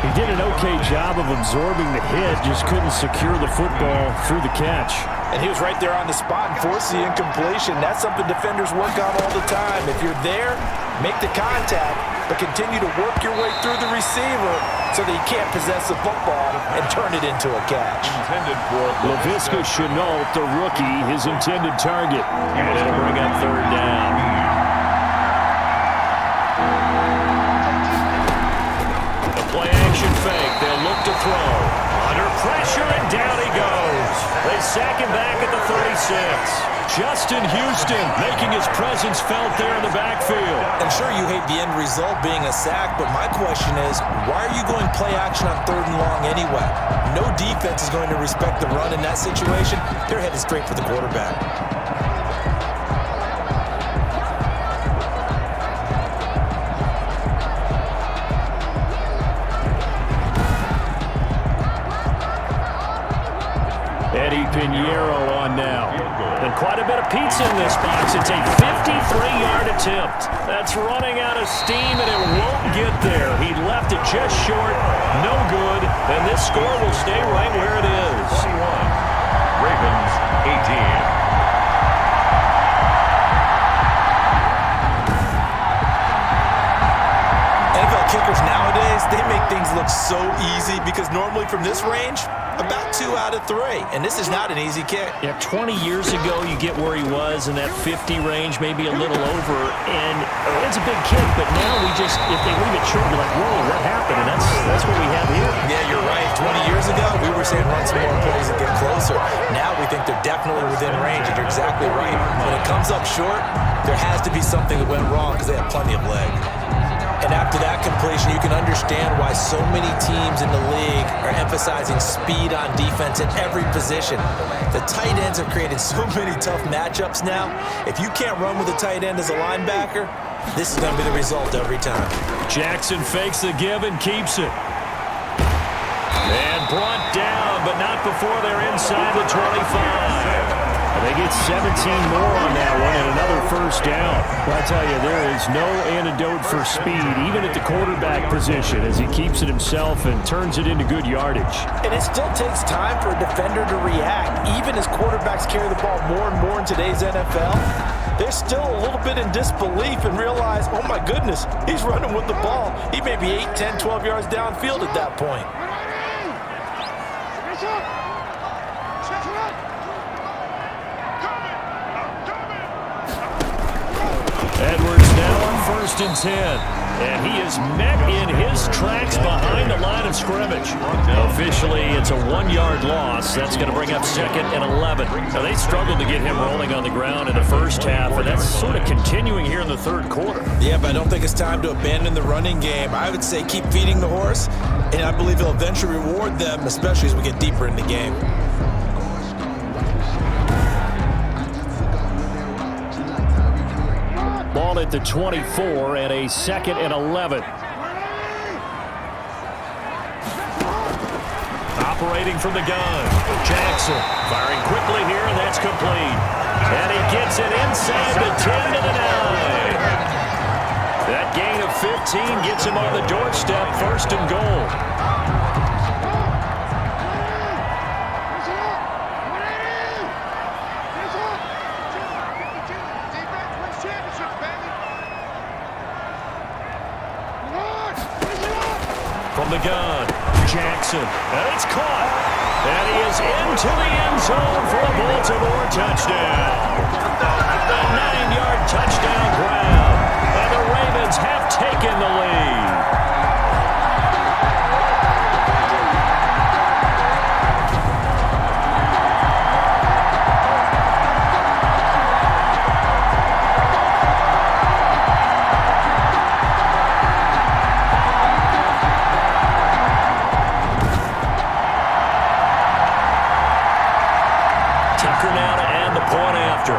E: He did an okay job of absorbing the hit, just couldn't secure the football through the catch.
C: And he was right there on the spot and forced the incompletion. That's something defenders work on all the time. If you're there, make the contact, but continue to work your way through the receiver so that he can't possess the football and turn it into a catch.
A: Intended for
E: Laviska Shenault, the rookie, his intended target.
B: And it'll bring up third down. The play-action fake. They'll look to throw. Under pressure, and down he goes. They sack him back at the 36. Justin Houston making his presence felt there in the backfield.
C: And sure, you hate the end result being a sack, but my question is, why are you going play action on 3rd and long anyway? No defense is going to respect the run in that situation. They're headed straight for the quarterback.
B: Eddie Pinheiro on now. And quite a bit of pizza in this box. It's a 53-yard attempt. That's running out of steam, and it won't get there. He left it just short. No good. And this score will stay right where it is.
A: 21. Ravens 18.
C: NFL kickers nowadays, they make things look so easy because normally from this range, about 2 out of 3. And this is not an easy kick.
B: Yeah, 20 years ago, you get where he was in that 50 range, maybe a little over, and it's a big kick, but now we just, if they leave it short, we're like, whoa, what happened? And that's what we have here.
C: Yeah, you're right. 20 years ago, we were saying run some more plays and get closer. Now we think they're definitely within range, and you're exactly right. When it comes up short, there has to be something that went wrong because they have plenty of leg. And after that completion, you can understand why so many teams in the league are emphasizing speed on defense at every position. The tight ends have created so many tough matchups now. If you can't run with a tight end as a linebacker, this is going to be the result every time.
B: Jackson fakes the give and keeps it. And brought down, but not before they're inside the 25. They get 17 more on that one and another first down.
E: Well, I tell you, there is no antidote for speed, even at the quarterback position, as he keeps it himself and turns it into good yardage.
C: And it still takes time for a defender to react. Even as quarterbacks carry the ball more and more in today's NFL, they're still a little bit in disbelief and realize, oh my goodness, he's running with the ball. He may be 8, 10, 12 yards downfield at that point.
B: Edwards now on 1st and 10. And he is met in his tracks behind the line of scrimmage. Officially, it's a 1-yard loss. That's going to bring up 2nd and 11. Now, they struggled to get him rolling on the ground in the first half, and that's sort of continuing here in the third quarter.
C: Yeah, but I don't think it's time to abandon the running game. I would say keep feeding the horse, and I believe he'll eventually reward them, especially as we get deeper in the game.
B: Ball at the 24 and a 2nd and 11. Operating from the gun. Jackson firing quickly here, and that's complete. And he gets it inside the 10 to the 9. That gain of 15 gets him on the doorstep, 1st and goal. From the gun, Jackson, and it's caught. And he is into the end zone for a Baltimore touchdown. A 9-yard touchdown grab, and the Ravens have taken the lead. Now to add the point after.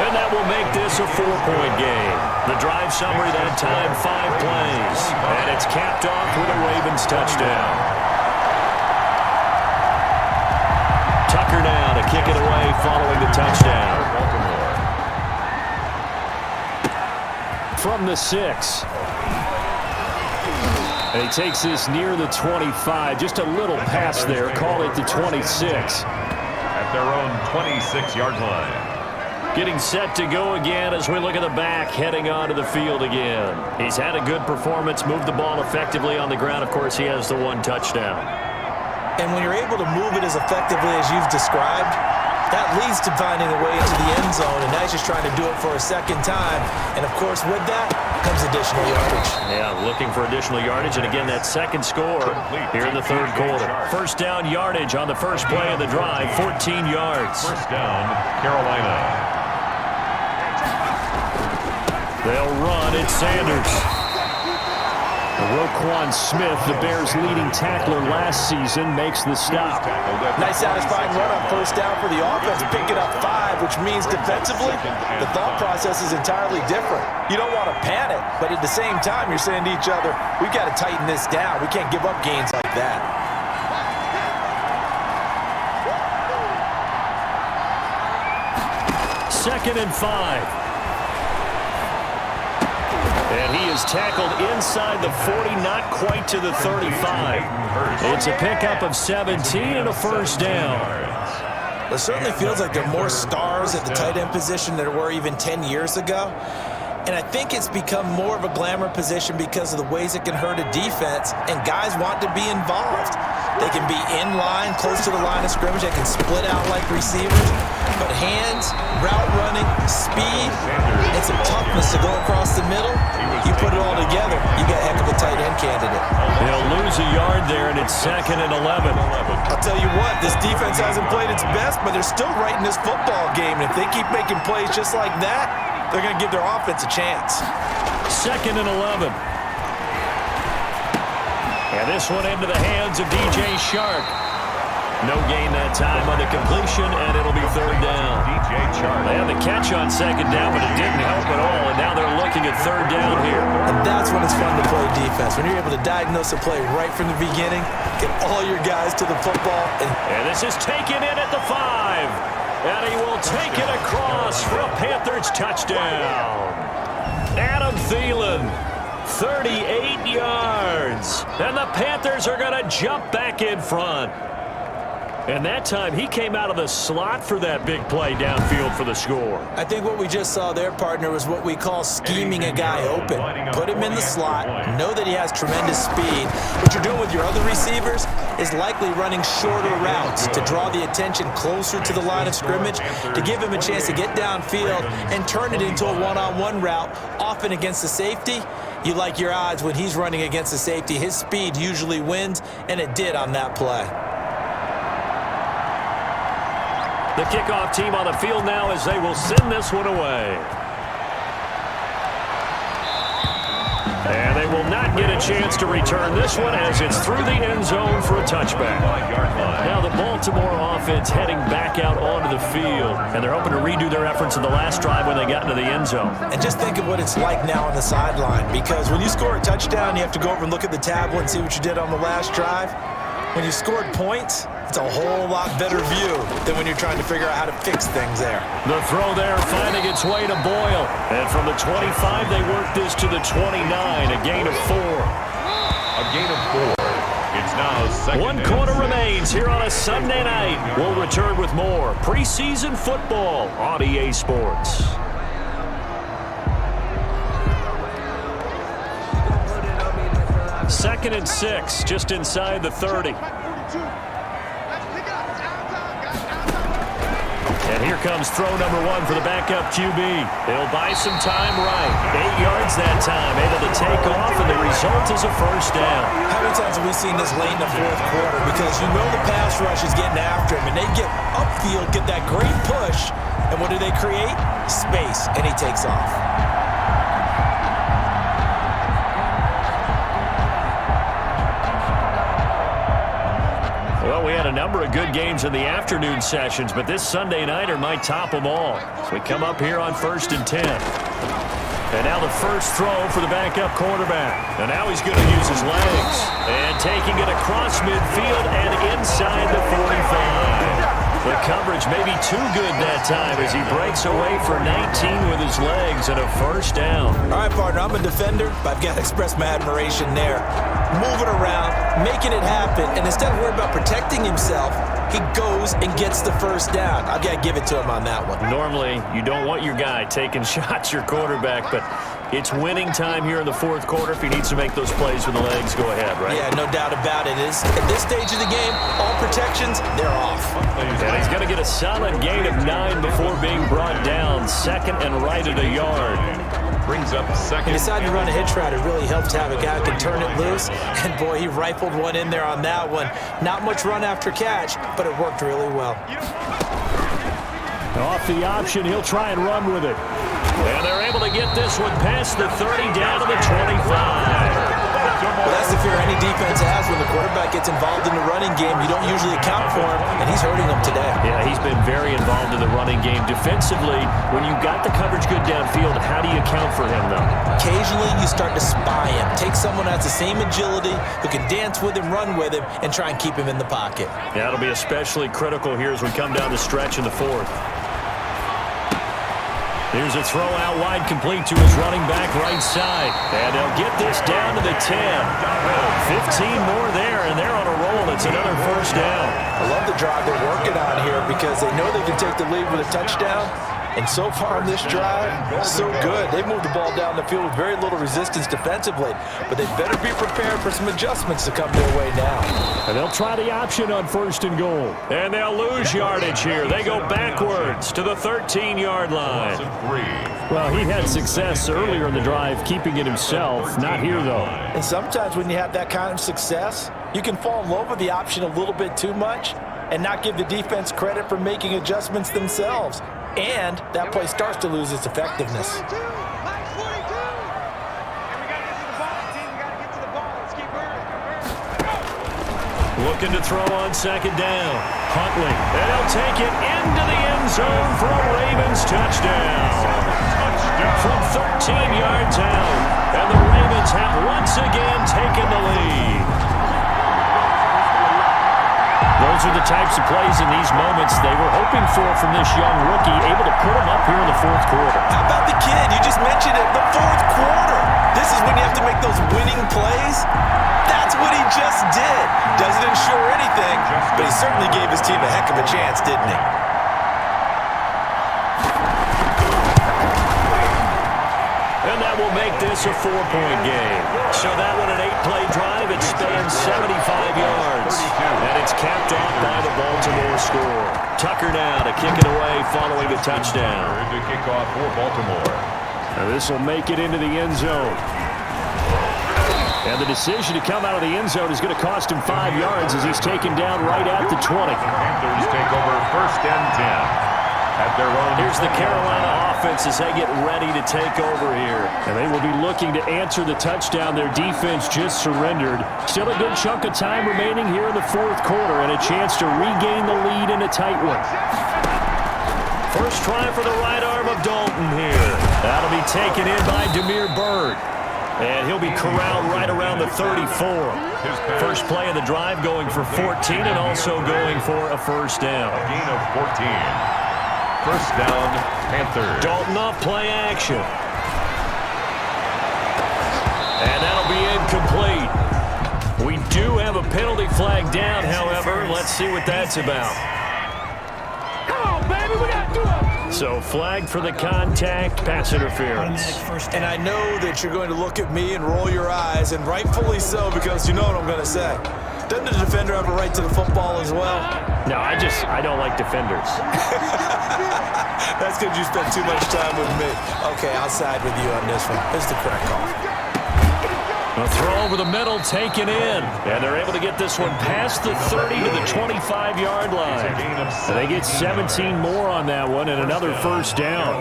B: And that will make this a 4-point game. The drive summary that time, 5 plays. And it's capped off with a Ravens touchdown. Tucker now to kick it away following the touchdown. From the 6. And he takes this near the 25. Just a little pass there. Call it the 26.
A: At their own 26-yard line.
B: Getting set to go again as we look at the back, heading onto the field again. He's had a good performance, moved the ball effectively on the ground. Of course, he has the 1 touchdown.
C: And when you're able to move it as effectively as you've described, that leads to finding a way into the end zone, and now he's just trying to do it for a second time. And, of course, with that comes additional yardage.
B: Yeah, looking for additional yardage, and again, that second score here in the third quarter. First down yardage on the first play of the drive, 14 yards.
A: First down, Carolina.
B: They'll run. It's Sanders. Roquan Smith, the Bears' leading tackler last season, makes the stop.
C: Nice satisfying run on first down for the offense, picking up 5, which means defensively, the thought process is entirely different. You don't want to panic, but at the same time, you're saying to each other, we've got to tighten this down. We can't give up gains like that.
B: Second and 5. And he is tackled inside the 40, not quite to the 35. It's a pickup of 17 and a first down.
C: It certainly feels like there are more stars at the tight end position than there were even 10 years ago. And I think it's become more of a glamour position because of the ways it can hurt a defense, and guys want to be involved. They can be in line, close to the line of scrimmage. They can split out like receivers. But hands, route running, speed, and some toughness to go across the middle, you put it all together, you got a heck of a tight end candidate.
B: They'll lose a yard there, and it's 2nd and 11.
C: I'll tell you what, this defense hasn't played its best, but they're still right in this football game. And if they keep making plays just like that, they're going to give their offense a chance.
B: 2nd and 11. And this one into the hands of DJ Shark. No gain that time on the completion, and it'll be third down.
A: DJ Shark.
B: They had the catch on second down, but it didn't help at all, and now they're looking at third down here.
C: And that's when it's fun to play defense. When you're able to diagnose a play right from the beginning, get all your guys to the football.
B: And this is taken in at the 5. And he will take it across for a Panthers touchdown. Adam Thielen, 38 yards. And the Panthers are going to jump back in front.
E: And that time, he came out of the slot for that big play downfield for the score.
C: I think what we just saw there, partner, was what we call scheming a guy open. Put him in the slot, know that he has tremendous speed. What you're doing with your other receivers is likely running shorter routes to draw the attention closer to the line of scrimmage, to give him a chance to get downfield and turn it into a one-on-one route, often against the safety. You like your odds when he's running against the safety. His speed usually wins, and it did on that play.
E: The kickoff team on the field now as they will send this one away. And they will not get a chance to return this one as it's through the end zone for a touchback. Now the Baltimore offense heading back out onto the field, and they're hoping to redo their efforts in the last drive when they got into the end zone.
C: And just think of what it's like now on the sideline, because when you score a touchdown, you have to go over and look at the tablet and see what you did on the last drive. When you scored points, it's a whole lot better view than when you're trying to figure out how to fix things there.
E: The throw there finding its way to Boyle. And from the 25, they work this to the 29, a gain of 4.
A: A gain of 4. It's now second.
E: One quarter remains here on a Sunday night. We'll return with more preseason football on EA Sports. Second and 6, just inside the 30. And here comes throw number 1 for the backup QB. They'll buy some time right. 8 yards that time, able to take off, and the result is a first down.
C: How many times have we seen this late in the fourth quarter? Because you know the pass rush is getting after him, and they get upfield, get that great push, and what do they create? Space, and he takes off.
E: Well, we had a number of good games in the afternoon sessions, but this Sunday nighter might top them all. So we come up here on 1st and 10. And now the first throw for the backup quarterback. And now he's going to use his legs. And taking it across midfield and inside the 45. The coverage may be too good that time as he breaks away for 19 with his legs and a first down.
C: All right, partner, I'm a defender, but I've got to express my admiration there. Moving around, making it happen, and instead of worrying about protecting himself, he goes and gets the first down. I've got to give it to him on that one.
E: Normally, you don't want your guy taking shots, your quarterback, but it's winning time here in the fourth quarter. If he needs to make those plays with the legs, go ahead, right?
C: Yeah, no doubt about it. At this stage of the game, all protections, they're off.
E: And he's going to get a solid gain of 9 before being brought down. Second and right at a yard.
A: Brings up second.
C: He decided to run a hitch route. It really helps to have a guy who can turn it loose. And, boy, he rifled one in there on that one. Not much run after catch, but it worked really well.
E: Off the option, he'll try and run with it. And they're able to get this one past the 30 down to the 25.
C: Well, that's the fear any defense has when the quarterback gets involved in the running game. You don't usually account for him, and he's hurting them today.
E: Yeah, he's been very involved in the running game. Defensively, when you got the coverage good downfield, how do you account for him, though?
C: Occasionally, you start to spy him. Take someone who has the same agility, who can dance with him, run with him, and try and keep him in the pocket.
E: Yeah, that'll be especially critical here as we come down the stretch in the fourth. Here's a throw out wide, complete to his running back right side. And they'll get this down to the 10. 15 more there, and they're on a roll. It's another first down.
C: I love the drive they're working on here because they know they can take the lead with a touchdown. And so far on this drive, so good. They've moved the ball down the field with very little resistance defensively. But they better be prepared for some adjustments to come their way now.
E: And they'll try the option on 1st and goal. And they'll lose yardage here. They go backwards to the 13-yard line. Well, he had success earlier in the drive keeping it himself. Not here, though.
C: And sometimes when you have that kind of success, you can fall in love with the option a little bit too much and not give the defense credit for making adjustments themselves. And that play starts to lose its effectiveness.
E: Looking to throw on 2nd down. Huntley, and he'll take it into the end zone for a Ravens touchdown. From 13 yards out, and the Ravens have once again taken the lead. Those are the types of plays in these moments they were hoping for from this young rookie, able to put him up here in the fourth quarter.
C: How about the kid? You just mentioned it, the fourth quarter. This is when you have to make those winning plays. That's That's what he just did. Doesn't ensure anything, but he certainly gave his team a heck of a chance, didn't he?
E: And that will make this a 4-point game. So that one, an 8-play drive. It spans 75 yards. And it's capped off by the Baltimore score. Tucker now to kick it away following the touchdown.
A: To kick off for Baltimore.
E: And this will make it into the end zone. And the decision to come out of the end zone is going to cost him 5 yards as he's taken down right at the 20.
A: Panthers take over 1st and 10. At their own.
E: Here's the Carolina offense as they get ready to take over here. And they will be looking to answer the touchdown. Their defense just surrendered. Still a good chunk of time remaining here in the 4th quarter and a chance to regain the lead in a tight one. First try for the right arm of Dalton here. That'll be taken in by Demir Bird. And he'll be corralled right around the 34. First play of the drive going for 14 and also going for a first down.
A: A gain of 14. First down, Panthers.
E: Dalton off play action. And that'll be incomplete. We do have a penalty flag down, however. Let's see what that's about.
F: Come on, baby, we got to do it.
E: So flagged for the contact, pass interference.
C: And I know that you're going to look at me and roll your eyes, and rightfully so, because you know what I'm going to say. Doesn't the defender have a right to the football as well?
E: No, I don't like defenders.
C: That's because you spent too much time with me. Okay, I'll side with you on this one. This is the correct call.
E: A throw over the middle taken in. And they're able to get this one past the 30 to the 25-yard line. And they get 17 more on that one and another first down.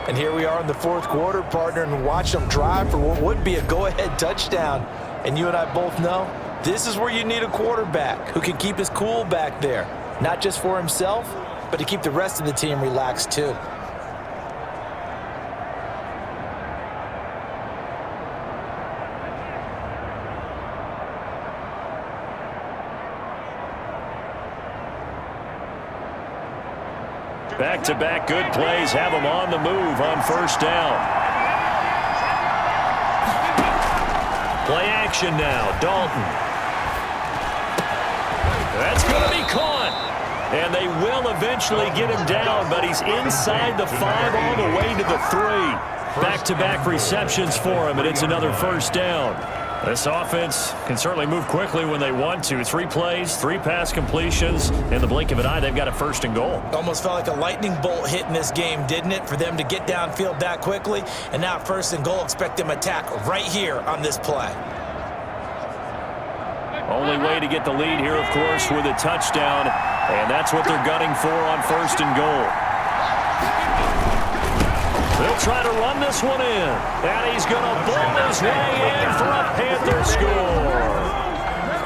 C: And here we are in the 4th quarter, partner, and watch them drive for what would be a go-ahead touchdown. And you and I both know this is where you need a quarterback who can keep his cool back there. Not just for himself, but to keep the rest of the team relaxed too.
E: Back-to-back good plays have them on the move on first down. Play action now, Dalton. That's going to be caught. And they will eventually get him down, but he's inside the 5 all the way to the 3. Back-to-back receptions for him, and it's another first down. This offense can certainly move quickly when they want to. 3 plays, 3 pass completions. In the blink of an eye, they've got a first and goal.
C: Almost felt like a lightning bolt hit in this game, didn't it? For them to get downfield that quickly. And now first and goal, expect them to attack right here on this play.
E: Only way to get the lead here, of course, with a touchdown. And that's what they're gunning for on first and goal. They'll try to run this one in. And he's going to bolt his way in for a Panther score.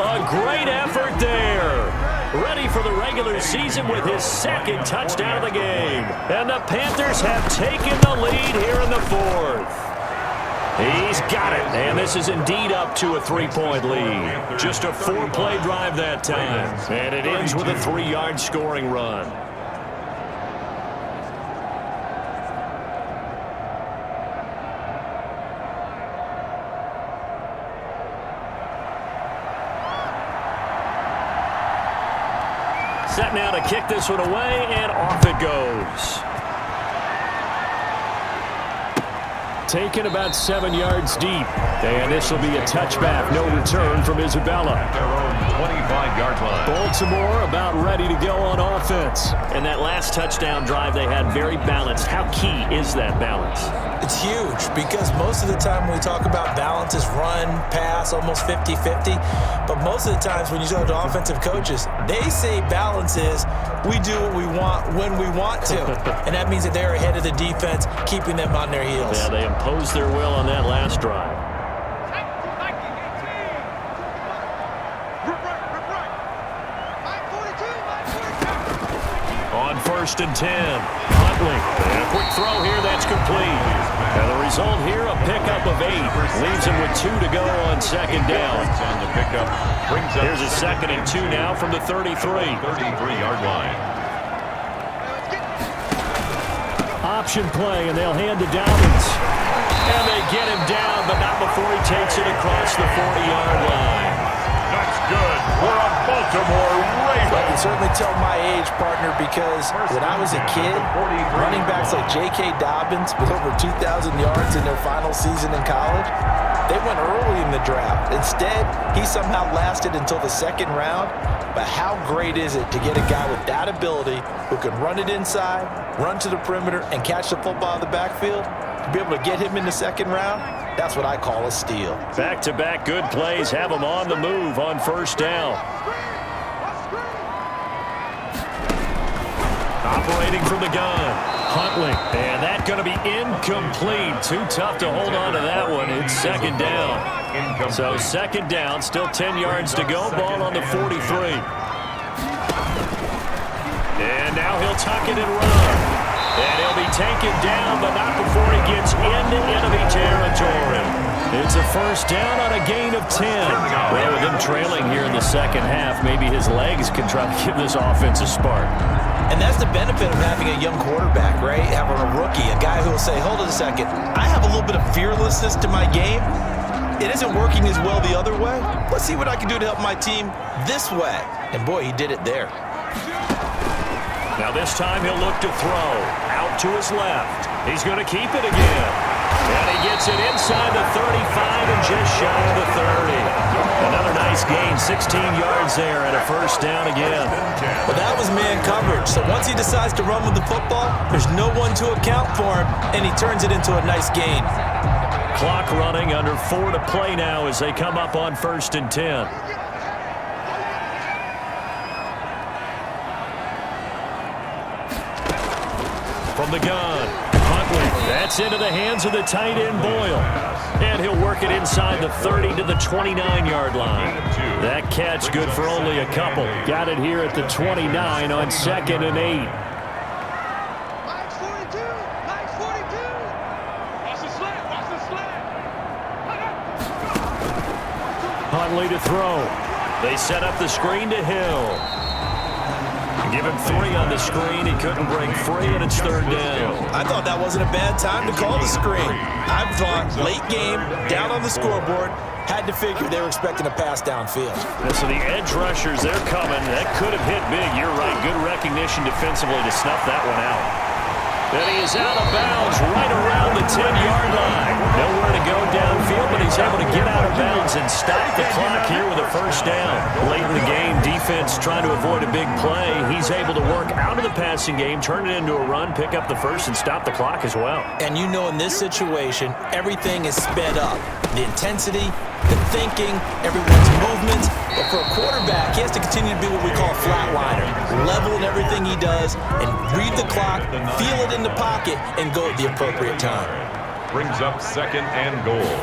E: A great effort there. Ready for the regular season with his 2nd touchdown of the game. And the Panthers have taken the lead here in the 4th. He's got it, and this is indeed up to a 3-point lead. Just a 4-play drive that time, and it ends with a 3-yard scoring run. Set now to kick this one away, and off it goes. Taken about 7 yards deep. And this will be a touchback. No return from Isabella.
A: Their own 25-yard line.
E: Baltimore about ready to go on offense. And that last touchdown drive they had very balanced. How key is that balance?
C: It's huge because most of the time when we talk about balance is run, pass, almost 50-50. But most of the times when you talk to offensive coaches, they say balance is we do what we want when we want to. And that means that they're ahead of the defense, keeping them on their heels.
E: Yeah, they imposed their will on that last drive. On 1st and 10, Huntley. And a quick throw here, that's complete. And the result here, a pickup of 8. Leaves him with 2 to go on 2nd down.
A: On the pickup, brings up.
E: Here's a 2nd and 2 now from the 33.
A: 33-yard line.
E: option play, and they'll hand to Dobbins. And they get him down, but not before he takes it across the 40-yard line.
A: That's good for a Baltimore Ravens.
C: I can certainly tell my age, partner, because when I was a kid, running backs like J.K. Dobbins with over 2,000 yards in their final season in college, they went early in the draft. Instead, he somehow lasted until the second round. But how great is it to get a guy with that ability who can run it inside, run to the perimeter, and catch the football in the backfield? To be able to get him in the second round, that's what I call a steal.
E: Back-to-back good plays have him on the move on first down. Operating from the gun, Huntley. And that's going to be incomplete. Too tough to hold on to that one. It's second down. So second down, still 10 yards to go. Ball on the 43. And now he'll tuck it and run. And he'll be taken down, but not before he gets into enemy territory. It's a first down on a gain of 10. Well, with him trailing here in the second half, maybe his legs can try to give this offense a spark.
C: And that's the benefit of having a young quarterback, right? Having a rookie, a guy who will say, hold it a second, I have a little bit of fearlessness to my game. It isn't working as well the other way. Let's see what I can do to help my team this way. And boy, he did it there.
E: Now this time he'll look to throw. Out to his left. He's going to keep it again. And he gets it inside the 35 and just shy of the 30. Another nice gain, 16 yards there and a first down again.
C: Well, that was man coverage. So once he decides to run with the football, there's no one to account for him, and he turns it into a nice gain.
E: Clock running, under 4 to play now as they come up on 1st and 10. From the gun, Huntley. That's into the hands of the tight end, Boyle. And he'll work it inside the 30 to the 29-yard line. That catch good for only a couple. Got it here at the 29 on 2nd and 8.
F: Max 42! Max 42! Watch the slant! Watch the slant!
E: Huntley to throw. They set up the screen to Hill. Give him 3 on the screen. He couldn't break free, and it's 3rd down.
C: I thought that wasn't a bad time to call the screen. I thought late game, down on the scoreboard, had to figure they were expecting a pass downfield.
E: So the edge rushers, they're coming. That could have hit big. You're right. Good recognition defensively to snuff that one out. And he is out of bounds right around the 10-yard line. Nowhere to go downfield, but he's able to get out of bounds and stop the clock here with a first down. Late in the game, defense trying to avoid a big play. He's able to work out of the passing game, turn it into a run, pick up the first, and stop the clock as well.
C: And you know in this situation, everything is sped up. The intensity, the thinking, everyone's movements. But for a quarterback, he has to continue to be what we call a flatliner. Level in everything he does and read the clock, feel it in the pocket, and go at the appropriate time.
A: Brings up 2nd and goal.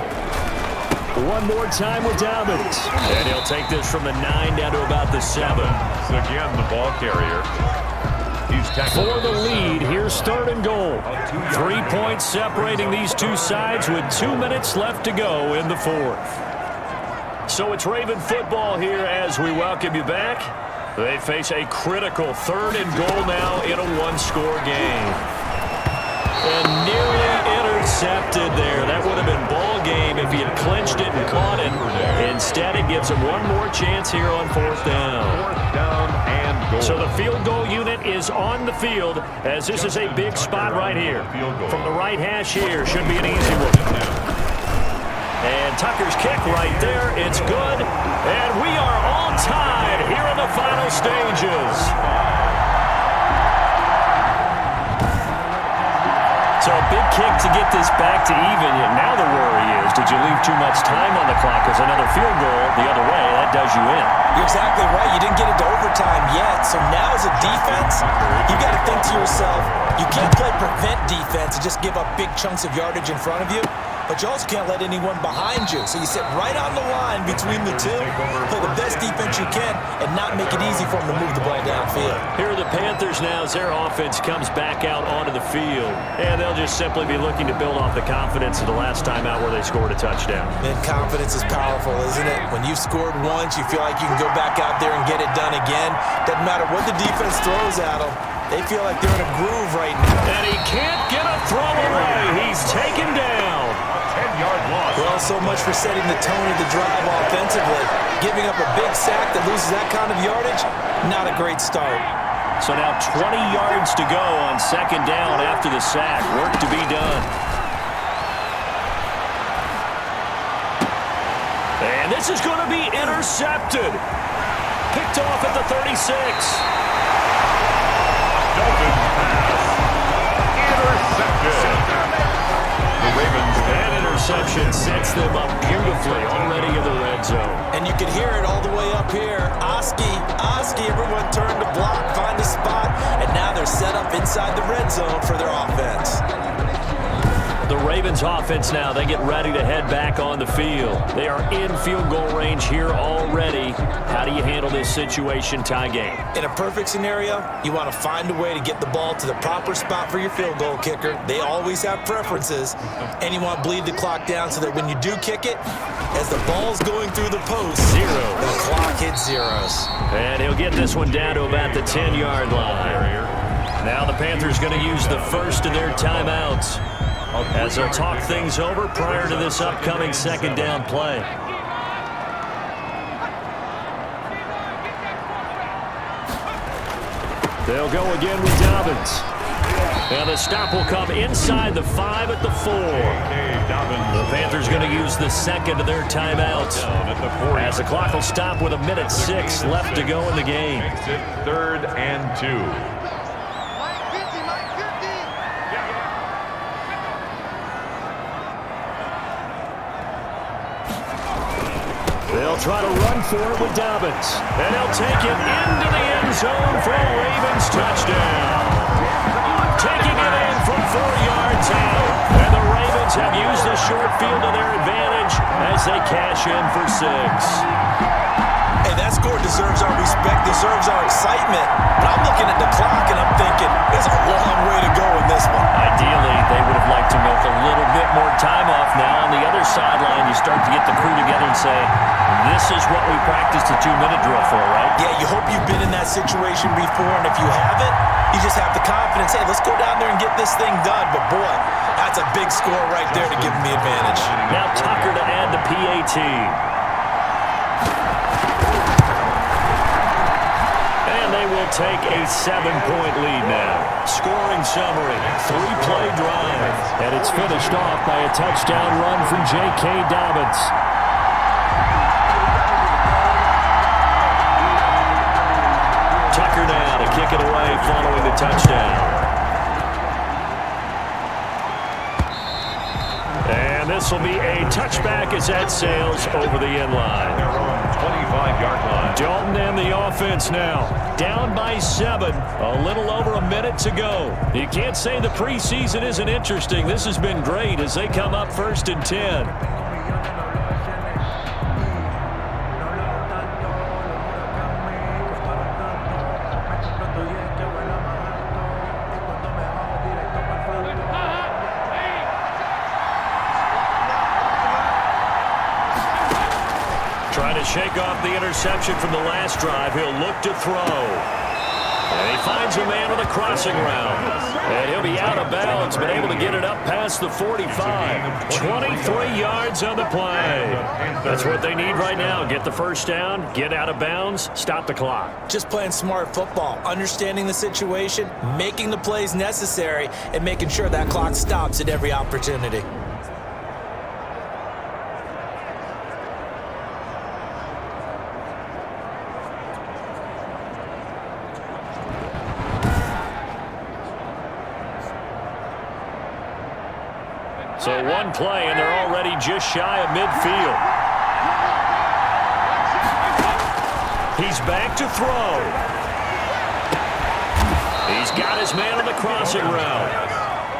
E: One more time with Dobbins. And he'll take this from the 9 down to about the 7.
A: Again, the ball carrier. He's tackled
E: For the lead, here's 3rd and goal. 3 points separating these two sides with 2 minutes left to go in the 4th. So it's Raven football here as we welcome you back. They face a critical 3rd and goal now in a one-score game. And nearly intercepted there. That would have been ball game if he had clinched it and caught it. Instead, it gives him one more chance here on 4th down.
A: 4th down and goal.
E: So the field goal unit is on the field as this is a big spot right here. From the right hash here, should be an easy one. And Tucker's kick right there. It's good. And we are all tied here in the final stages. So a big kick to get this back to even. Now the worry is, did you leave too much time on the clock? Because another field goal the other way, that does you in.
C: You're exactly right. You didn't get it to overtime yet. So now as a defense, you got to think to yourself, you can't play prevent defense and just give up big chunks of yardage in front of you. But you also can't let anyone behind you. So you sit right on the line between the two, play the best defense you can, and not make it easy for them to move the ball downfield.
E: Here are the Panthers now as their offense comes back out onto the field. And they'll just simply be looking to build off the confidence of the last time out where they scored a touchdown.
C: Man, confidence is powerful, isn't it? When you've scored once, you feel like you can go back out there and get it done again. Doesn't matter what the defense throws at them. They feel like they're in a groove right now.
E: And he can't get a throw away. He's taken down.
A: 10-yard loss.
C: Well, so much for setting the tone of the drive offensively. Giving up a big sack that loses that kind of yardage, not a great start.
E: So now 20 yards to go on second down after the sack. Work to be done. And this is going to be intercepted. Picked off at the 36.
A: Dalton pass. Intercepted. The Ravens.
E: That interception sets them up beautifully already in the red zone.
C: And you can hear it all the way up here. Oski, everyone turned to block, find a spot, and now they're set up inside the red zone for their offense.
E: The Ravens offense now, they get ready to head back on the field. They are in field goal range here already. How do you handle this situation, tie game?
C: In a perfect scenario, you want to find a way to get the ball to the proper spot for your field goal kicker. They always have preferences. And you want to bleed the clock down so that when you do kick it, as the ball's going through the post, the clock hits zeros.
E: And he'll get this one down to about the 10-yard line. Now the Panthers going to use the first of their timeouts as they'll talk things over prior to this upcoming second down play. They'll go again with Dobbins. And the stop will come inside the 5 at the 4. The Panthers going to use the second of their timeouts as the clock will stop with 1:06 left to go in the game.
A: Makes it 3rd and 2.
E: They'll try to run for it with Dobbins. And they'll take it into the end zone for a Ravens touchdown. Taking it in from 4 yards out. And the Ravens have used the short field to their advantage as they cash in for 6.
C: Hey, that score deserves our respect, deserves our excitement. But I'm looking at the clock and I'm thinking, there's a long way to go in this one.
E: Ideally, they would have liked to milk a little bit more time off now. On the other sideline, you start to get the crew together and say, this is what we practiced the 2-minute drill for, right?
C: Yeah, you hope you've been in that situation before, and if you haven't, you just have the confidence, hey, let's go down there and get this thing done. But boy, that's a big score right there to give them the advantage.
E: Now Tucker to add the PAT. And they will take a 7-point lead now. Scoring summary, 3-play drive. And it's finished off by a touchdown run from J.K. Dobbins. Tucker now to kick it away following the touchdown. And this will be a touchback as that sails over the end line.
A: Their own 25-yard line.
E: Dalton and the offense now. Down by 7. A little over a minute to go. You can't say the preseason isn't interesting. This has been great as they come up 1st and 10. Trying to shake off the interception from the last drive. He'll look to throw. And he finds a man with a crossing route. And he'll be out of bounds, but able to get it up past the 45. 23 yards on the play. That's what they need right now. Get the first down, get out of bounds, stop the clock.
C: Just playing smart football, understanding the situation, making the plays necessary, and making sure that clock stops at every opportunity.
E: So one play, and they're already just shy of midfield. He's back to throw. He's got his man on the crossing route.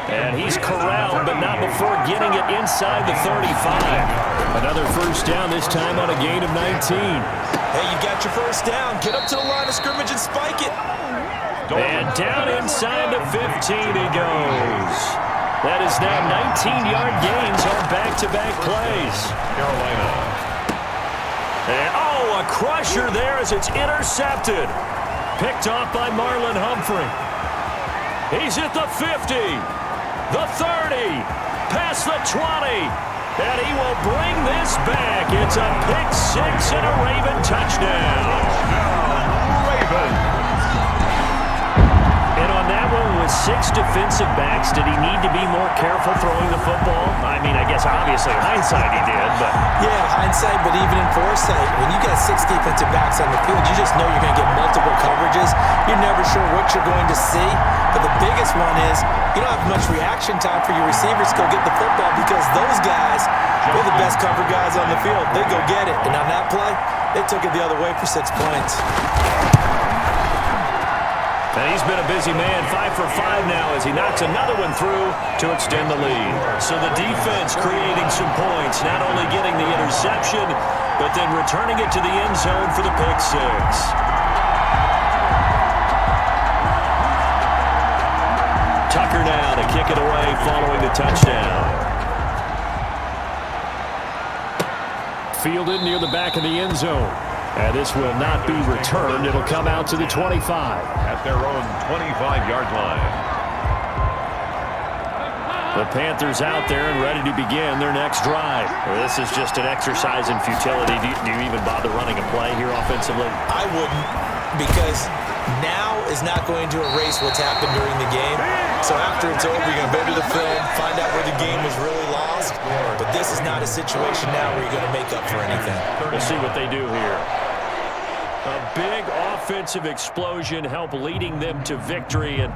E: And he's corralled, but not before getting it inside the 35. Another first down, this time on a gain of 19.
C: Hey, you got your first down. Get up to the line of scrimmage and spike it.
E: And down inside the 15 he goes. That is now 19-yard gains on back-to-back plays.
A: Carolina.
E: And, oh, a crusher there as it's intercepted. Picked off by Marlon Humphrey. He's at the 50, the 30, past the 20, and he will bring this back. It's a pick six and a Raven touchdown.
A: Ravens.
E: And on that one, with 6 defensive backs, did he need to be more careful throwing the football? I mean, I guess obviously in hindsight he did, but...
C: Yeah, hindsight, but even in foresight, when you got 6 defensive backs on the field, you just know you're going to get multiple coverages. You're never sure what you're going to see. But the biggest one is you don't have much reaction time for your receivers to go get the football because those guys, they're the best cover guys on the field. They go get it. And on that play, they took it the other way for 6 points.
E: And he's been a busy man, 5 for 5 now as he knocks another one through to extend the lead. So the defense creating some points, not only getting the interception, but then returning it to the end zone for the pick six. Tucker now to kick it away following the touchdown.
B: Fielded near the back of the end zone. And this will not be returned. It'll come out to the 25.
A: At their own 25-yard line.
B: The Panthers out there and ready to begin their next drive.
E: This is just an exercise in futility. Do you even bother running a play here offensively?
C: I wouldn't, because now is not going to erase what's happened during the game. So after it's over, you're going to go to the film, find out where the game was really lost. But this is not a situation now where you're going to make up for anything.
E: We'll see what they do here. A big offensive explosion helped leading them to victory. And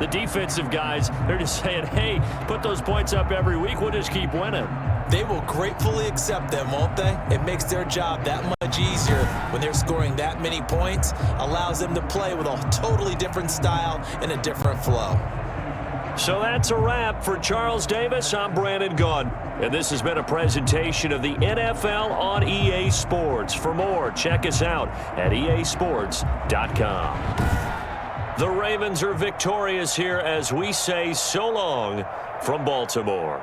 E: the defensive guys, they're just saying, hey, put those points up every week. We'll just keep winning.
C: They will gratefully accept them, won't they? It makes their job that much easier when they're scoring that many points. Allows them to play with a totally different style and a different flow.
E: So that's a wrap for Charles Davis. I'm Brandon Gunn. And this has been a presentation of the NFL on EA Sports. For more, check us out at easports.com. The Ravens are victorious here as we say so long from Baltimore.